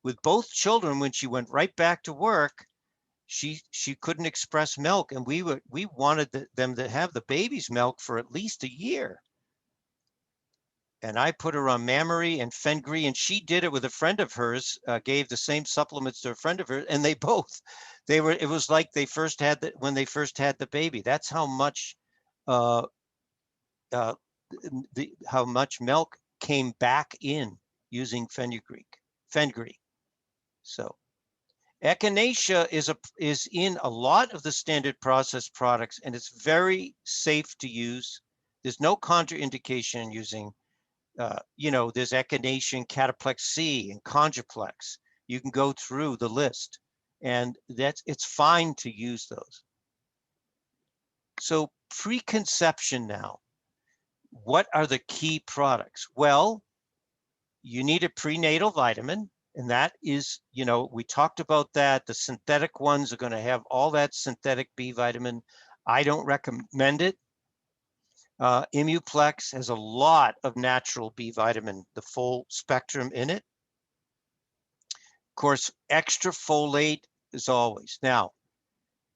With both children, when she went right back to work, she couldn't express milk, and we wanted them to have the baby's milk for at least a year. And I put her on mammary and fenugreek, and she did it with a friend of hers, gave the same supplements to a friend of hers, and it was like when they first had the baby. That's how much how much milk came back in using fenugreek. So echinacea is in a lot of the standard processed products, and it's very safe to use. There's no contraindication in using, there's echinacea, cataplex C, and conjuplex. You can go through the list, and it's fine to use those. So preconception now, what are the key products? Well, you need a prenatal vitamin, and that is, we talked about that. The synthetic ones are going to have all that synthetic B vitamin. I don't recommend it. Immuplex has a lot of natural B vitamin, the full spectrum in it. Of course, extra folate as always. Now,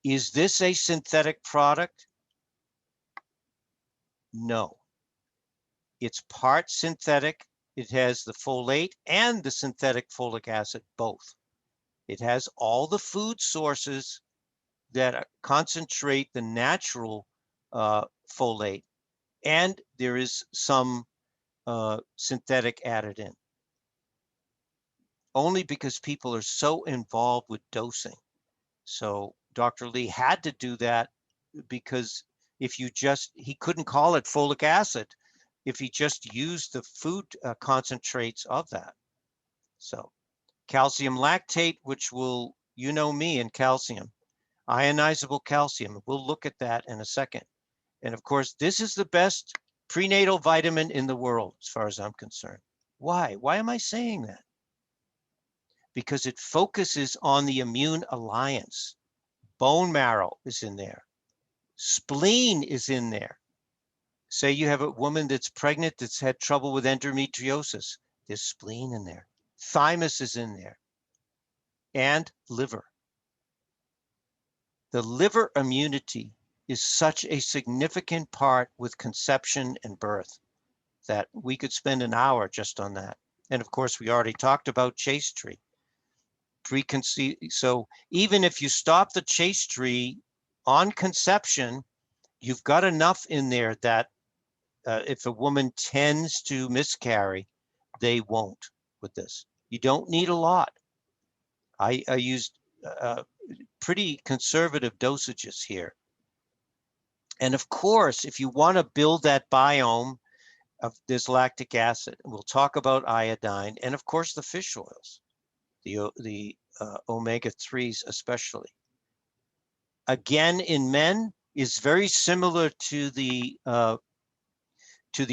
is this a synthetic product? No. It's part synthetic. It has the folate and the synthetic folic acid, both. It has all the food sources that concentrate the natural folate, and there is some synthetic added in. Only because people are so involved with dosing. So Dr. Lee had to do that because he couldn't call it folic acid if he just used the food concentrates of that. So calcium lactate, which will, me and calcium, ionizable calcium. We'll look at that in a second. And of course, this is the best prenatal vitamin in the world, as far as I'm concerned. Why? Why am I saying that? Because it focuses on the immune alliance. Bone marrow is in there. Spleen is in there. Say you have a woman that's pregnant that's had trouble with endometriosis. There's spleen in there. Thymus is in there. And liver. The liver immunity is such a significant part with conception and birth that we could spend an hour just on that. And of course, we already talked about chaste tree. So even if you stop the chaste tree on conception, you've got enough in there that if a woman tends to miscarry, they won't with this. You don't need a lot. I used pretty conservative dosages here. And of course, if you want to build that biome of this lactic acid, we'll talk about iodine and of course the fish oils, the omega-3s especially. Again, in men is very similar to the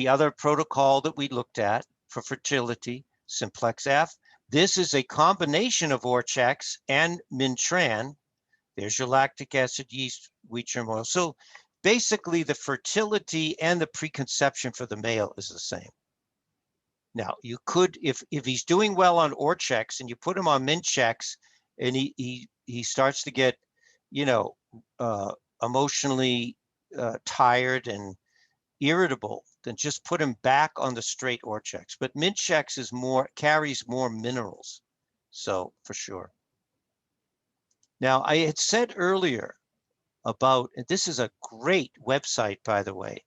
other protocol that we looked at for fertility, Simplex F. This is a combination of Orchex and Mintran. There's your lactic acid, yeast, wheat germ oil. So basically the fertility and the preconception for the male is the same. Now you could, if he's doing well on Orchex and you put him on Mintchex and he starts to get, emotionally tired and irritable, then just put him back on the straight Orchex. But Mintchex carries more minerals, so for sure. Now I had said earlier about, and this is a great website, by the way,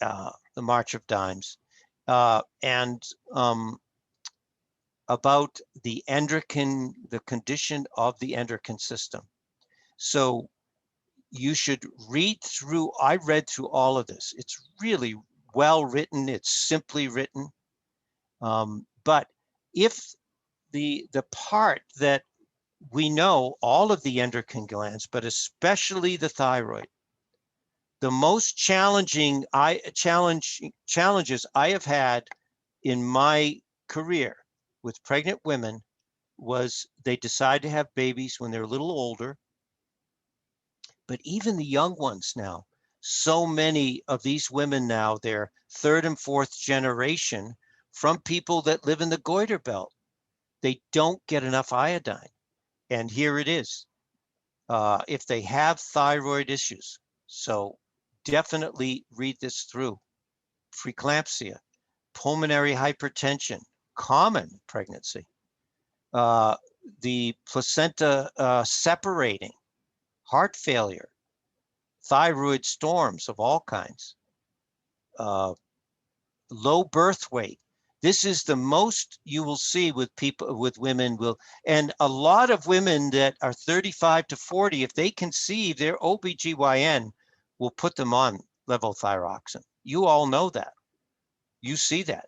the March of Dimes, and about the condition of the endocrine system. So you should read through, I read through all of this. It's really well written, it's simply written. But if the part that we know, all of the endocrine glands, but especially the thyroid, the most challenges I have had in my career with pregnant women was they decide to have babies when they're a little older. But even the young ones now, so many of these women now, they're third and fourth generation from people that live in the goiter belt. They don't get enough iodine. And here it is, if they have thyroid issues. So definitely read this through. Preeclampsia, pulmonary hypertension, common pregnancy, the placenta separating, heart failure, thyroid storms of all kinds, low birth weight. This is the most you will see with people, with women will, and a lot of women that are 35 to 40, if they conceive, their OBGYN will put them on levothyroxine. You all know that. You see that.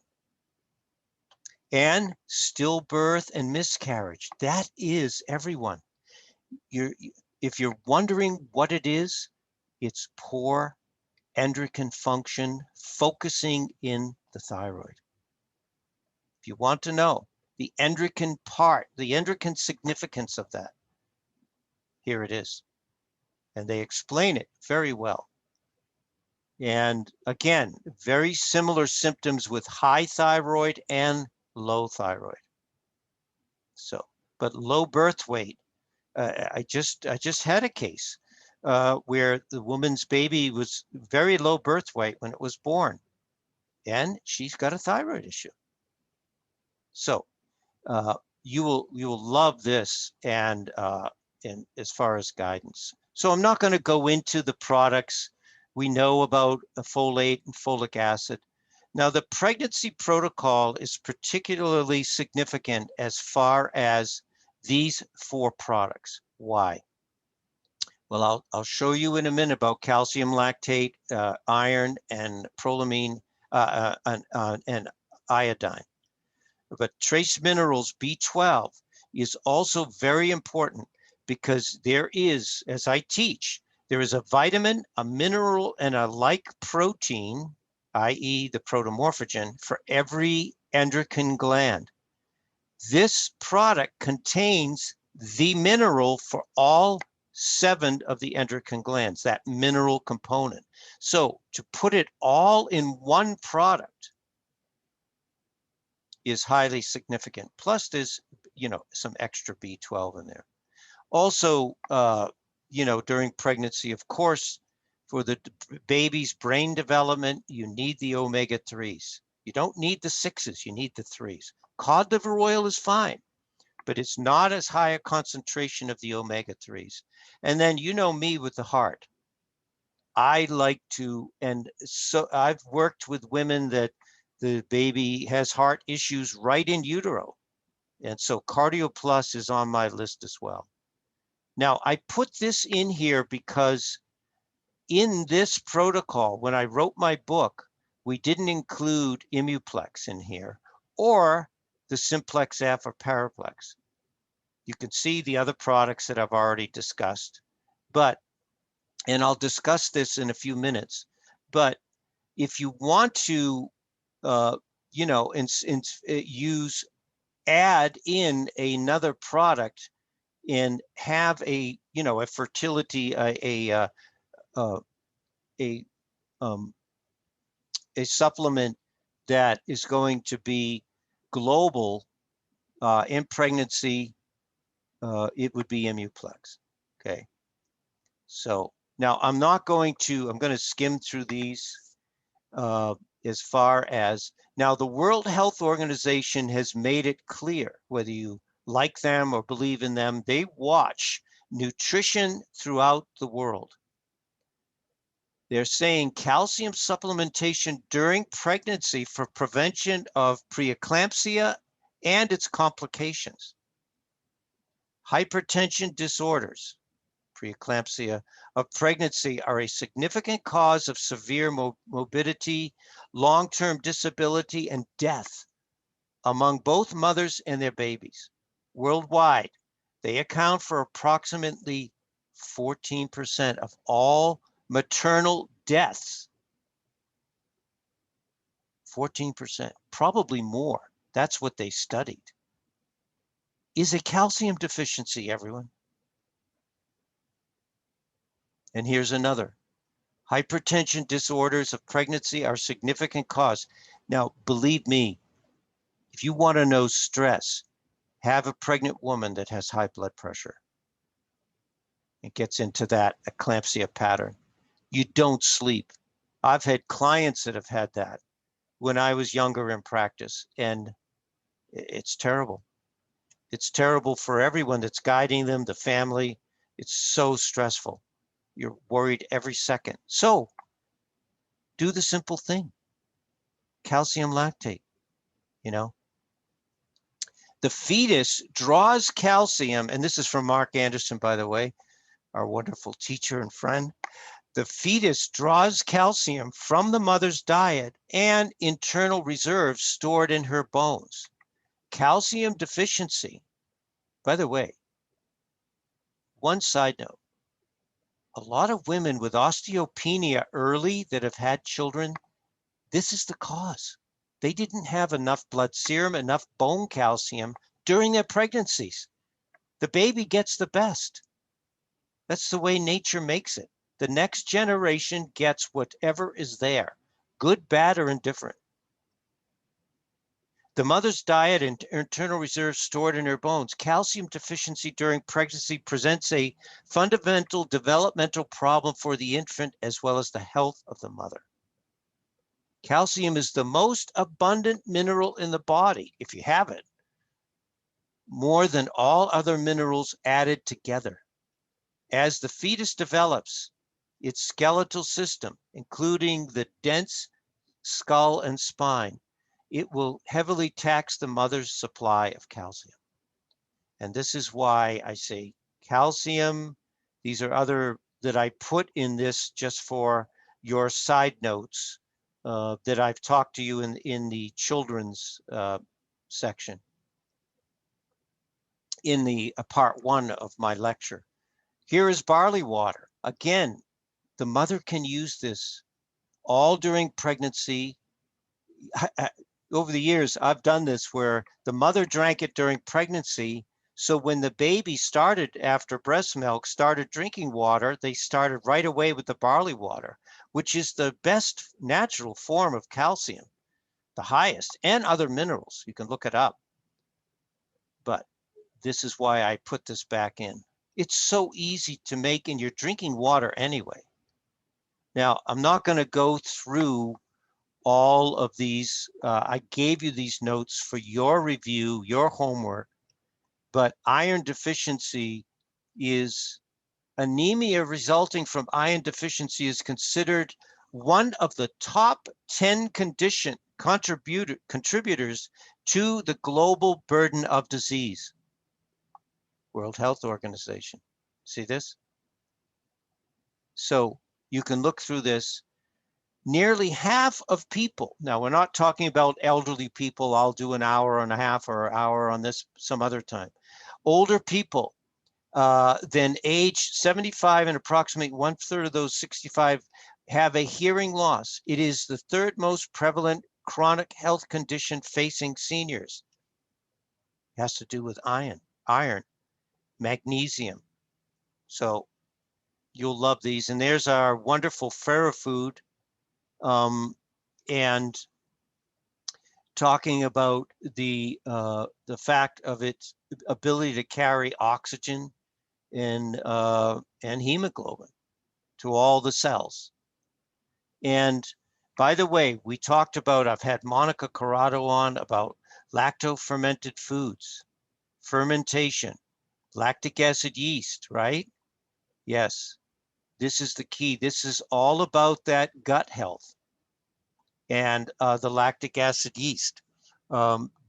And stillbirth and miscarriage. That is everyone. If you're wondering what it is, it's poor endocrine function focusing in the thyroid. If you want to know the endocrine part, the endocrine significance of that, here it is. And they explain it very well. And again, very similar symptoms with high thyroid and low thyroid. So, but low birth weight, I just had a case where the woman's baby was very low birth weight when it was born, and she's got a thyroid issue. So you will love this, and as far as guidance. So I'm not going to go into the products. We know about folate and folic acid. Now, the pregnancy protocol is particularly significant as far as these 4 products. Why? Well, I'll show you in a minute about calcium lactate, iron, and prolamine, and iodine. But trace minerals B12 is also very important because there is, as I teach, there is a vitamin, a mineral, and a like protein, i.e. the protomorphogen, for every endocrine gland. This product contains the mineral for all 7 of the endocrine glands, that mineral component. So to put it all in one product is highly significant. Plus there's, some extra B12 in there. Also, during pregnancy, of course, for the baby's brain development, you need the omega-3s. You don't need the 6s, you need the 3s. Cod liver oil is fine, but it's not as high a concentration of the omega-3s. And then you know me with the heart. I like to, and so I've worked with women that the baby has heart issues right in utero. And so Cardio Plus is on my list as well. Now, I put this in here because in this protocol, when I wrote my book, we didn't include Immuplex in here or the Simplex F or Paraplex. You can see the other products that I've already discussed, and I'll discuss this in a few minutes, but if you want to, add in another product and have a fertility, a supplement that is going to be global in pregnancy, it would be Immuplex. Okay. So now I'm going to skim through these as far as, now the World Health Organization has made it clear, whether you like them or believe in them, they watch nutrition throughout the world. They're saying calcium supplementation during pregnancy for prevention of preeclampsia and its complications. Hypertension disorders, preeclampsia of pregnancy, are a significant cause of severe morbidity, long-term disability, and death among both mothers and their babies. Worldwide, they account for approximately 14% of all maternal deaths. 14%, probably more. That's what they studied. Is a calcium deficiency, everyone. And here's another. Hypertension disorders of pregnancy are a significant cause. Now, believe me, if you want to know stress, have a pregnant woman that has high blood pressure. It gets into that eclampsia pattern. You don't sleep. I've had clients that have had that when I was younger in practice, and it's terrible. It's terrible for everyone that's guiding them, the family. It's so stressful. You're worried every second. So do the simple thing. Calcium lactate. you know. The fetus draws calcium, and this is from Mark Anderson, by the way, our wonderful teacher and friend. The fetus draws calcium from the mother's diet and internal reserves stored in her bones. Calcium deficiency, by the way, one side note, a lot of women with osteopenia early that have had children, this is the cause. They didn't have enough blood serum, enough bone calcium during their pregnancies. The baby gets the best. That's the way nature makes it. The next generation gets whatever is there, good, bad, or indifferent. The mother's diet and internal reserves stored in her bones. Calcium deficiency during pregnancy presents a fundamental developmental problem for the infant as well as the health of the mother. Calcium is the most abundant mineral in the body, if you have it, more than all other minerals added together. As the fetus develops, its skeletal system, including the dense skull and spine, it will heavily tax the mother's supply of calcium. And this is why I say calcium. These are other that I put in this just for your side notes that I've talked to you in the children's section in the part 1 of my lecture. Here is barley water. Again, the mother can use this all during pregnancy. Over the years, I've done this where the mother drank it during pregnancy. So when the baby started after breast milk, started drinking water, they started right away with the barley water, which is the best natural form of calcium, the highest, and other minerals. You can look it up. But this is why I put this back in. It's so easy to make, and you're drinking water anyway. Now, I'm not going to go through all of these. I gave you these notes for your review, your homework, but iron deficiency is anemia resulting from iron deficiency is considered one of the top 10 contributors to the global burden of disease. World Health Organization. See this? So you can look through this. Nearly half of people, now we're not talking about elderly people, I'll do an hour and a half or an hour on this some other time. Older people than age 75 and approximately 1/3 of those 65 have a hearing loss. It is the third most prevalent chronic health condition facing seniors. It has to do with iron, magnesium. So you'll love these. And there's our wonderful Ferrofood. And talking about the fact of its ability to carry oxygen and hemoglobin to all the cells. And by the way, we talked about, I've had Monica Corrado on about lacto-fermented foods, fermentation, lactic acid yeast, right? Yes, this is the key. This is all about that gut health and the lactic acid yeast,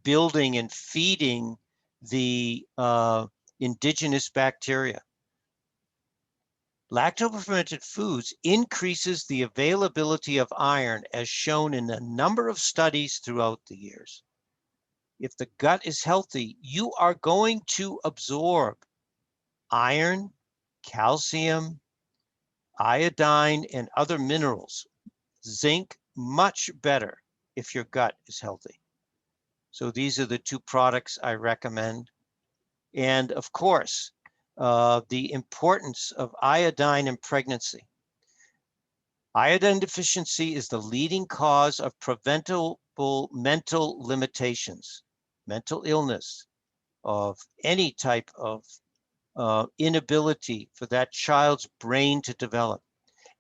building and feeding the indigenous bacteria. Lacto-fermented foods increases the availability of iron as shown in a number of studies throughout the years. If the gut is healthy, you are going to absorb iron, calcium, iodine, and other minerals, zinc, much better if your gut is healthy. So these are the 2 products I recommend. And of course, the importance of iodine in pregnancy. Iodine deficiency is the leading cause of preventable mental limitations, mental illness, of any type of inability for that child's brain to develop.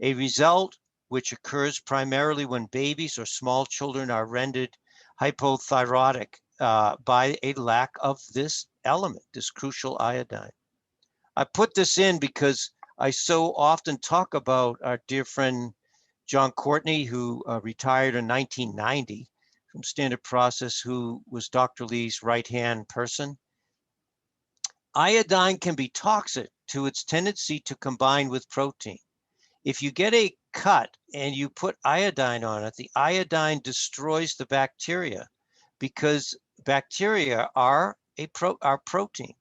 A result which occurs primarily when babies or small children are rendered hypothyroidic by a lack of this element, this crucial iodine. I put this in because I so often talk about our dear friend John Courtney, who retired in 1990 from Standard Process, who was Dr. Lee's right-hand person. Iodine can be toxic to its tendency to combine with protein. If you get a cut and you put iodine on it, the iodine destroys the bacteria, because bacteria are protein.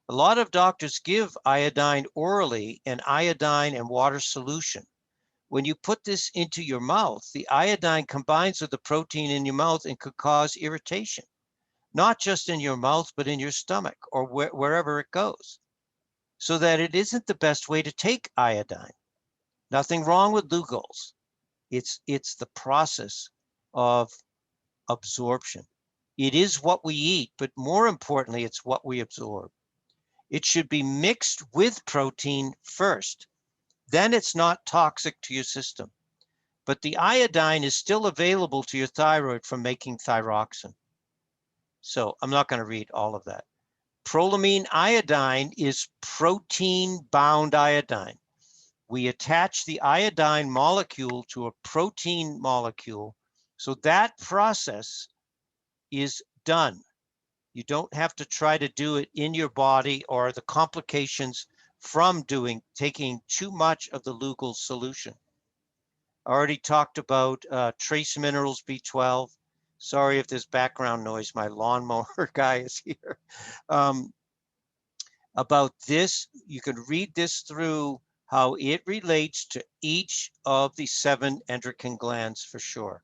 A lot of doctors give iodine orally, an iodine and water solution. When you put this into your mouth, the iodine combines with the protein in your mouth and could cause irritation, not just in your mouth, but in your stomach or wherever it goes. So that it isn't the best way to take iodine. Nothing wrong with Lugol's. It's the process of absorption. It is what we eat, but more importantly, it's what we absorb. It should be mixed with protein first. Then it's not toxic to your system. But the iodine is still available to your thyroid from making thyroxine. So I'm not going to read all of that. Prolamine iodine is protein-bound iodine. We attach the iodine molecule to a protein molecule, so that process is done. You don't have to try to do it in your body, or the complications from taking too much of the Lugol solution. I already talked about trace minerals, B12. Sorry if there's background noise. My lawnmower guy is here. About this, you can read this through, how it relates to each of the 7 endocrine glands for sure.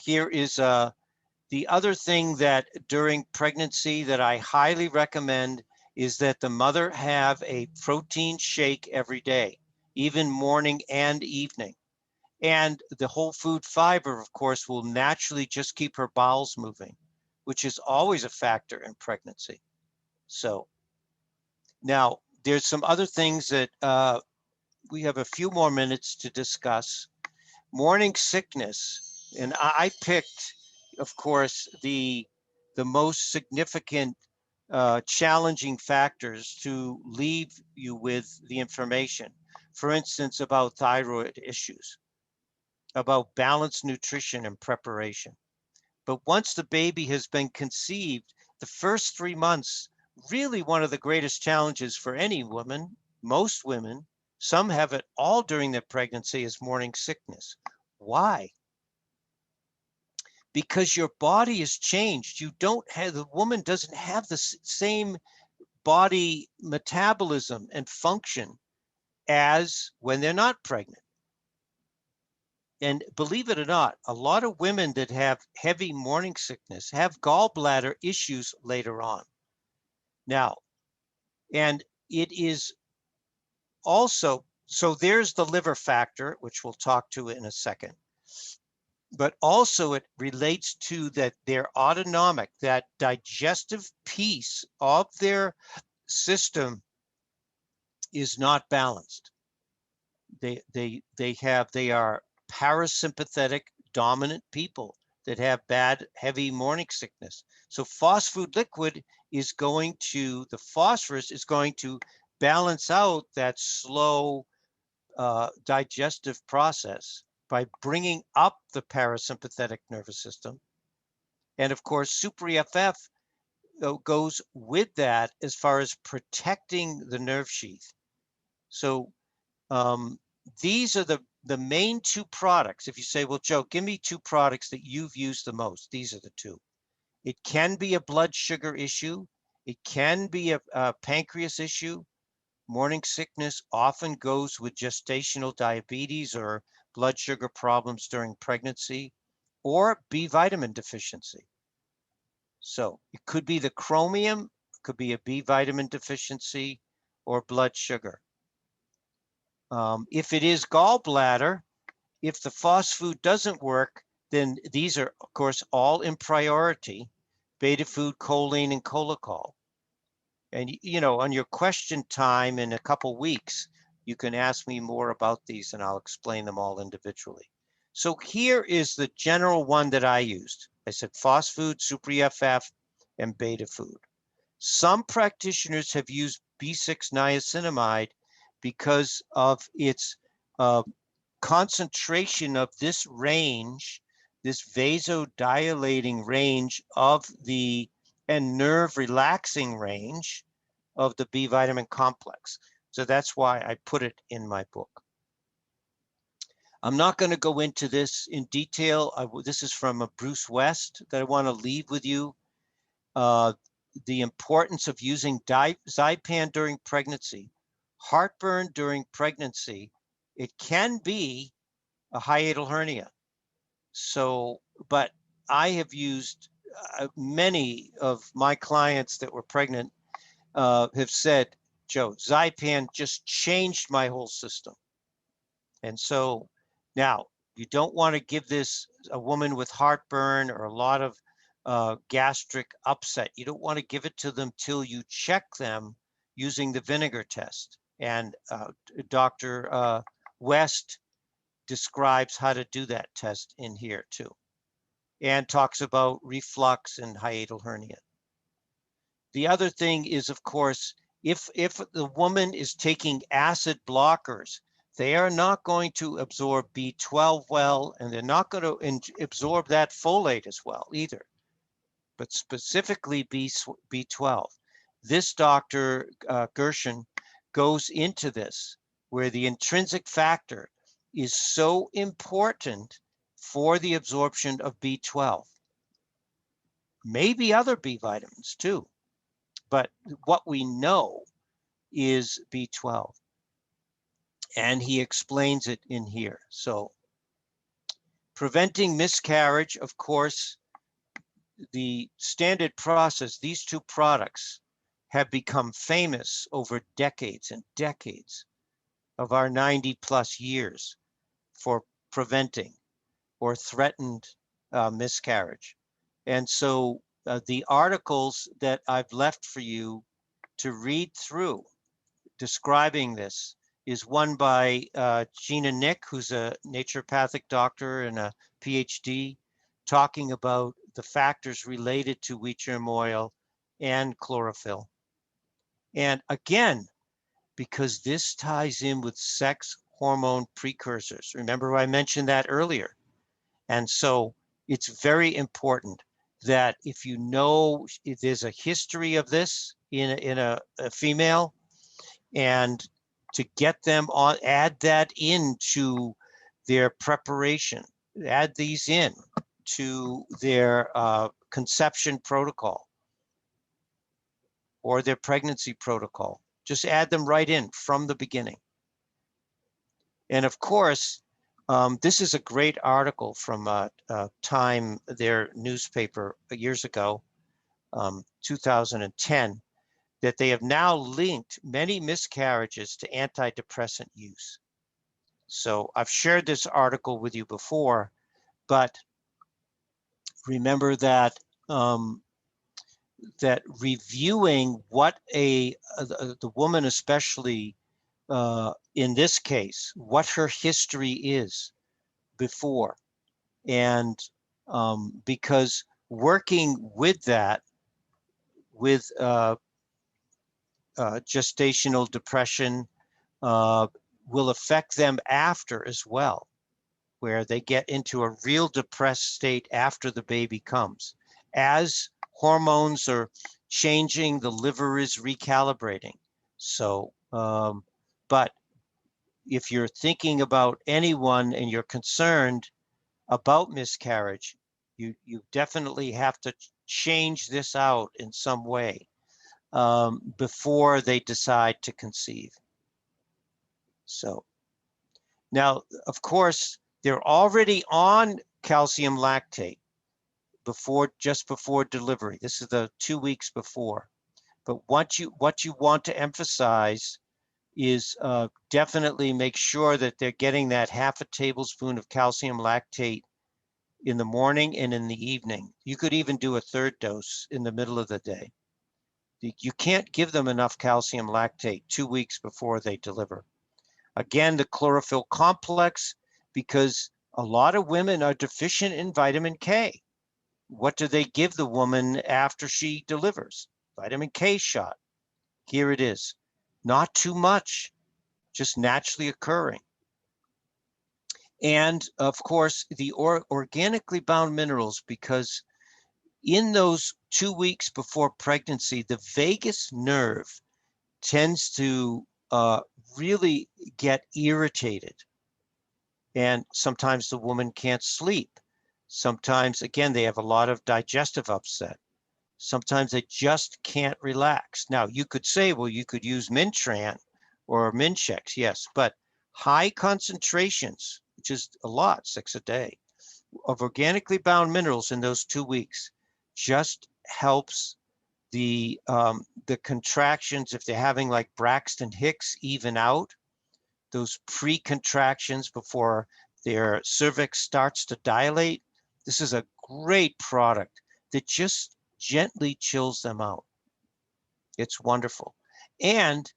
Here is the other thing that during pregnancy that I highly recommend is that the mother have a protein shake every day, even morning and evening. And the whole food fiber, of course, will naturally just keep her bowels moving, which is always a factor in pregnancy. So now there's some other things that we have a few more minutes to discuss. Morning sickness, and I picked, of course, the most significant challenging factors to leave you with the information. For instance, about thyroid issues, about balanced nutrition and preparation. But once the baby has been conceived, the first 3 months, really one of the greatest challenges for any woman, most women, some have it all during their pregnancy, is morning sickness. Why? Because your body has changed. The woman doesn't have the same body metabolism and function as when they're not pregnant. And believe it or not, a lot of women that have heavy morning sickness have gallbladder issues later on. Now, and it is also, so there's the liver factor, which we'll talk to in a second. But also it relates to that their autonomic, that digestive piece of their system is not balanced. They are parasympathetic dominant people that have bad heavy morning sickness. So phosphate liquid is going to, the phosphorus is going to balance out that slow digestive process by bringing up the parasympathetic nervous system. And of course, Super EFF goes with that as far as protecting the nerve sheath. So these are the main 2 products. If you say, well, Joe, give me 2 products that you've used the most, these are the 2. It can be a blood sugar issue. It can be a pancreas issue. Morning sickness often goes with gestational diabetes or blood sugar problems during pregnancy, or B vitamin deficiency. So it could be the chromium, could be a B vitamin deficiency, or blood sugar. If it is gallbladder, if the phosphate doesn't work, then these are, of course, all in priority: beta food, choline, and cholesterol. And, you know, on your question time in a couple weeks, you can ask me more about these and I'll explain them all individually. So here is the general one that I used. I said phosphate, Super EFF, and beta food. Some practitioners have used B6 niacinamide because of its concentration of this range this vasodilating range and nerve relaxing range of the B vitamin complex. So that's why I put it in my book. I'm not going to go into this in detail. This is from Bruce West that I want to leave with you. The importance of using Zypan during pregnancy. Heartburn during pregnancy, it can be a hiatal hernia. So, but I have used, many of my clients that were pregnant have said, Joe, Zypan just changed my whole system. And so now you don't want to give this a woman with heartburn or a lot of gastric upset. You don't want to give it to them till you check them using the vinegar test. And Dr. West describes how to do that test in here too, and talks about reflux and hiatal hernia. The other thing is, of course, if the woman is taking acid blockers, they are not going to absorb B12 well, and they're not going to absorb that folate as well either, but specifically B12. This Dr. Gershon goes into this, where the intrinsic factor is so important for the absorption of B12. Maybe other B vitamins too, but what we know is B12. And he explains it in here. So preventing miscarriage, of course, the standard process, these two products have become famous over decades and decades of our 90+ years for preventing or threatened miscarriage. And so the articles that I've left for you to read through describing this is one by Gina Nick, who's a naturopathic doctor and a PhD, talking about the factors related to wheat germ oil and chlorophyll. And again, because this ties in with sex hormone precursors. Remember I mentioned that earlier. And so it's very important that if you know if there's a history of this in a female, and to get them on, add that into their preparation, add these in to their conception protocol or their pregnancy protocol. Just add them right in from the beginning. And of course, this is a great article from Time, their newspaper years ago, 2010, that they have now linked many miscarriages to antidepressant use. So I've shared this article with you before, but remember that that reviewing what the woman, especially in this case, what her history is before, and because working with that, with gestational depression will affect them after as well, where they get into a real depressed state after the baby comes. As hormones are changing, the liver is recalibrating. So, but if you're thinking about anyone and you're concerned about miscarriage, you definitely have to change this out in some way before they decide to conceive. So now, of course, they're already on calcium lactate just before delivery. This is the 2 weeks before. But what you want to emphasize is definitely make sure that they're getting that 1/2 tablespoon of calcium lactate in the morning and in the evening. You could even do a 3rd dose in the middle of the day. You can't give them enough calcium lactate 2 weeks before they deliver. Again, the chlorophyll complex, because a lot of women are deficient in vitamin K. What do they give the woman after she delivers? Vitamin K shot. Here it is. Not too much, just naturally occurring. And of course, the organically bound minerals, because in those 2 weeks before pregnancy, the vagus nerve tends to really get irritated. And sometimes the woman can't sleep. Sometimes, again, they have a lot of digestive upset. Sometimes they just can't relax. Now, you could say, well, you could use Mintran or Minchex, yes, but high concentrations, which is a lot, 6 a day, of organically bound minerals in those 2 weeks just helps the contractions, if they're having like Braxton Hicks, even out. Those pre-contractions before their cervix starts to dilate. This is a great product that just gently chills them out. It's wonderful. And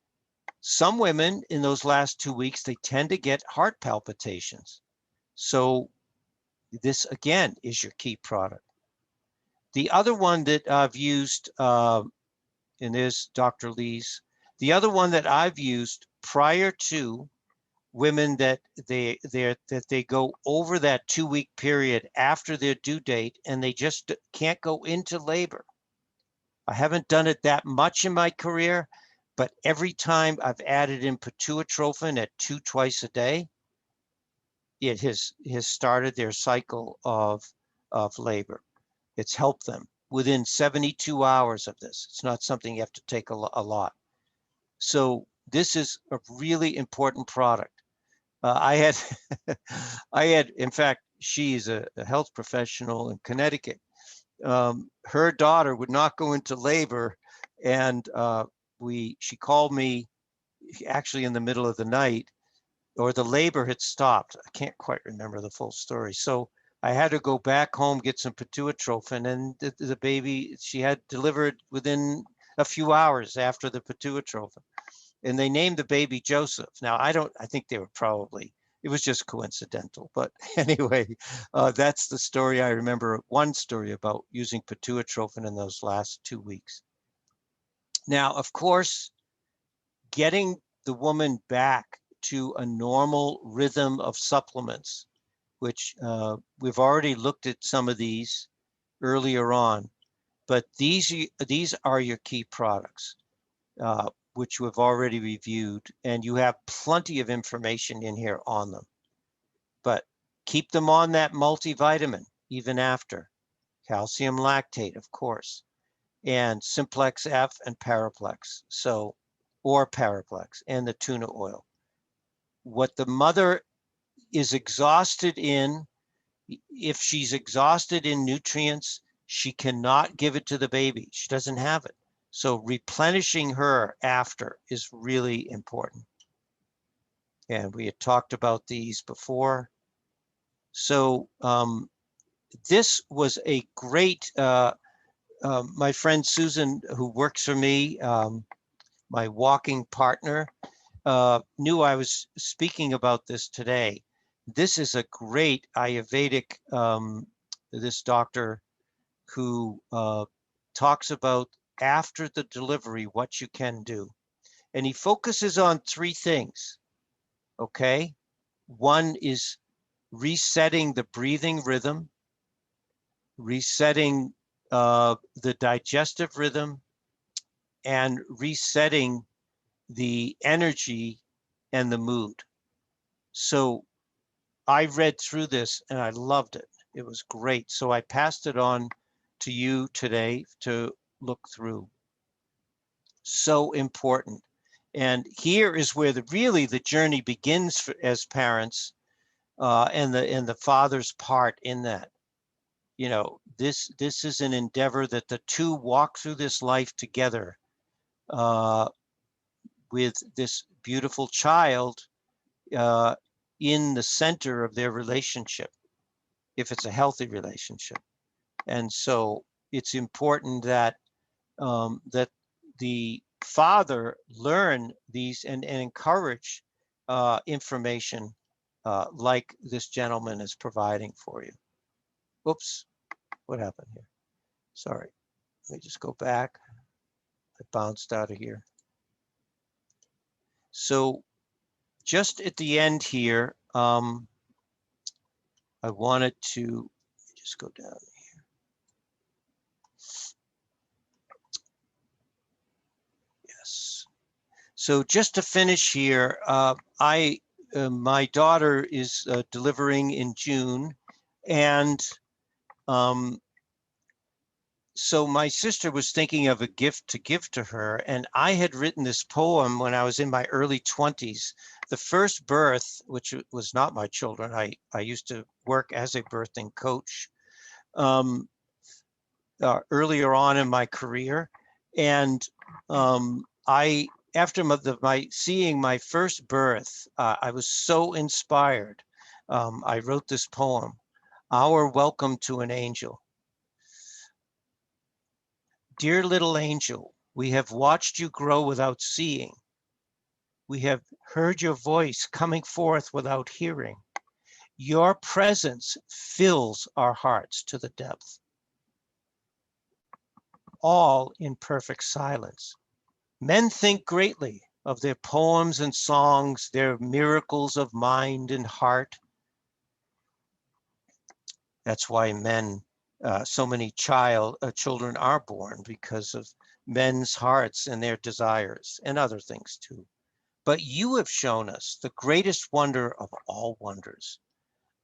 some women in those last 2 weeks, they tend to get heart palpitations. So this, again, is your key product. The other one that I've used, and there's Dr. Lee's, the other one that I've used prior to women that they go over that 2-week period after their due date and they just can't go into labor. I haven't done it that much in my career, but every time I've added in pituitrophin at 2 twice a day, it has started their cycle of labor. It's helped them within 72 hours of this. It's not something you have to take a lot. So this is a really important product. I had, in fact, she's a health professional in Connecticut. Her daughter would not go into labor, and she called me actually in the middle of the night, or the labor had stopped. I can't quite remember the full story. So I had to go back home, get some pituitrophin, and the baby, she had delivered within a few hours after the pituitrophin. And they named the baby Joseph. Now, I think they were probably, it was just coincidental. But anyway, that's the story I remember, one story about using pituitrophin in those last 2 weeks. Now, of course, getting the woman back to a normal rhythm of supplements, which we've already looked at some of these earlier on, but these are your key products. Which we've already reviewed, and you have plenty of information in here on them. But keep them on that multivitamin even after. Calcium lactate, of course, and Simplex F and Paraplex, or Paraplex, and the tuna oil. What the mother is exhausted in, if she's exhausted in nutrients, she cannot give it to the baby. She doesn't have it. So replenishing her after is really important. And we had talked about these before. So this was a great, my friend Susan, who works for me, my walking partner, knew I was speaking about this today. This is a great Ayurvedic, this doctor who talks about after the delivery, what you can do. And he focuses on 3 things, okay? One is resetting the breathing rhythm, resetting the digestive rhythm, and resetting the energy and the mood. So I read through this and I loved it. It was great. So I passed it on to you today to look through. So important. And here is where really the journey begins as parents, and the father's part in that. You know, this is an endeavor that the two walk through this life together, with this beautiful child in the center of their relationship, if it's a healthy relationship. And so it's important that that the father learn these and encourage information like this gentleman is providing for you. Oops, what happened here? Sorry, let me just go back. I bounced out of here. So just at the end here, I wanted to just go down here. Yes. So just to finish here, my daughter is delivering in June, and so my sister was thinking of a gift to give to her, and I had written this poem when I was in my early 20s. The first birth, which was not my children, I used to work as a birthing coach earlier on in my career, and after seeing my first birth, I was so inspired. I wrote this poem, Our Welcome to an Angel. Dear little angel, we have watched you grow without seeing. We have heard your voice coming forth without hearing. Your presence fills our hearts to the depth, all in perfect silence. Men think greatly of their poems and songs, their miracles of mind and heart. That's why so many children are born, because of men's hearts and their desires and other things too. But you have shown us the greatest wonder of all wonders,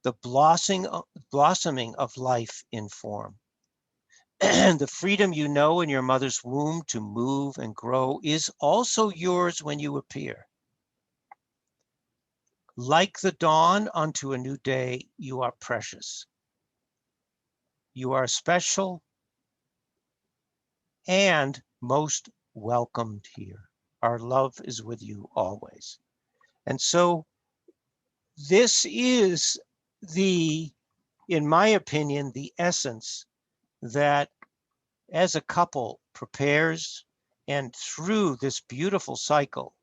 the blossoming of life in form. The freedom you know in your mother's womb to move and grow is also yours when you appear. Like the dawn unto a new day, you are precious. You are special and most welcomed here. Our love is with you always. And so this is in my opinion, the essence that as a couple prepares and through this beautiful cycle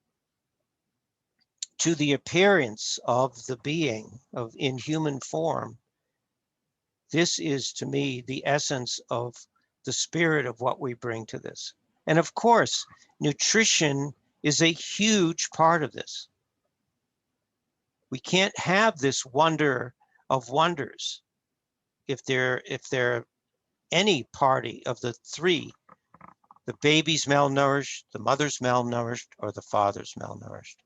to the appearance of the being in human form, this is to me the essence of the spirit of what we bring to this. And of course, nutrition is a huge part of this. We can't have this wonder of wonders if they're any party of the three, the baby's malnourished, the mother's malnourished, or the father's malnourished.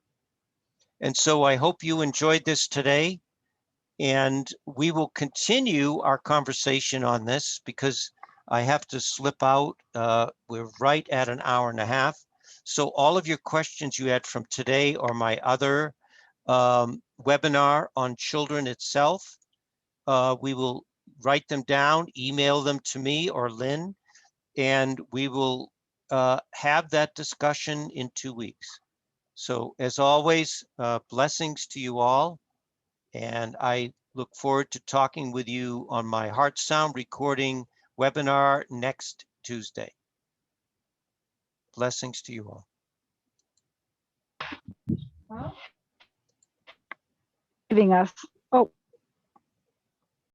And so I hope you enjoyed this today, and we will continue our conversation on this because I have to slip out. We're right at an hour and a half. So all of your questions you had from today or my other webinar on children itself, we will write them down, email them to me or Lynn, and we will have that discussion in 2 weeks. So as always, blessings to you all. And I look forward to talking with you on my Heart Sound recording webinar next Tuesday. Blessings to you all.
Giving us, oh,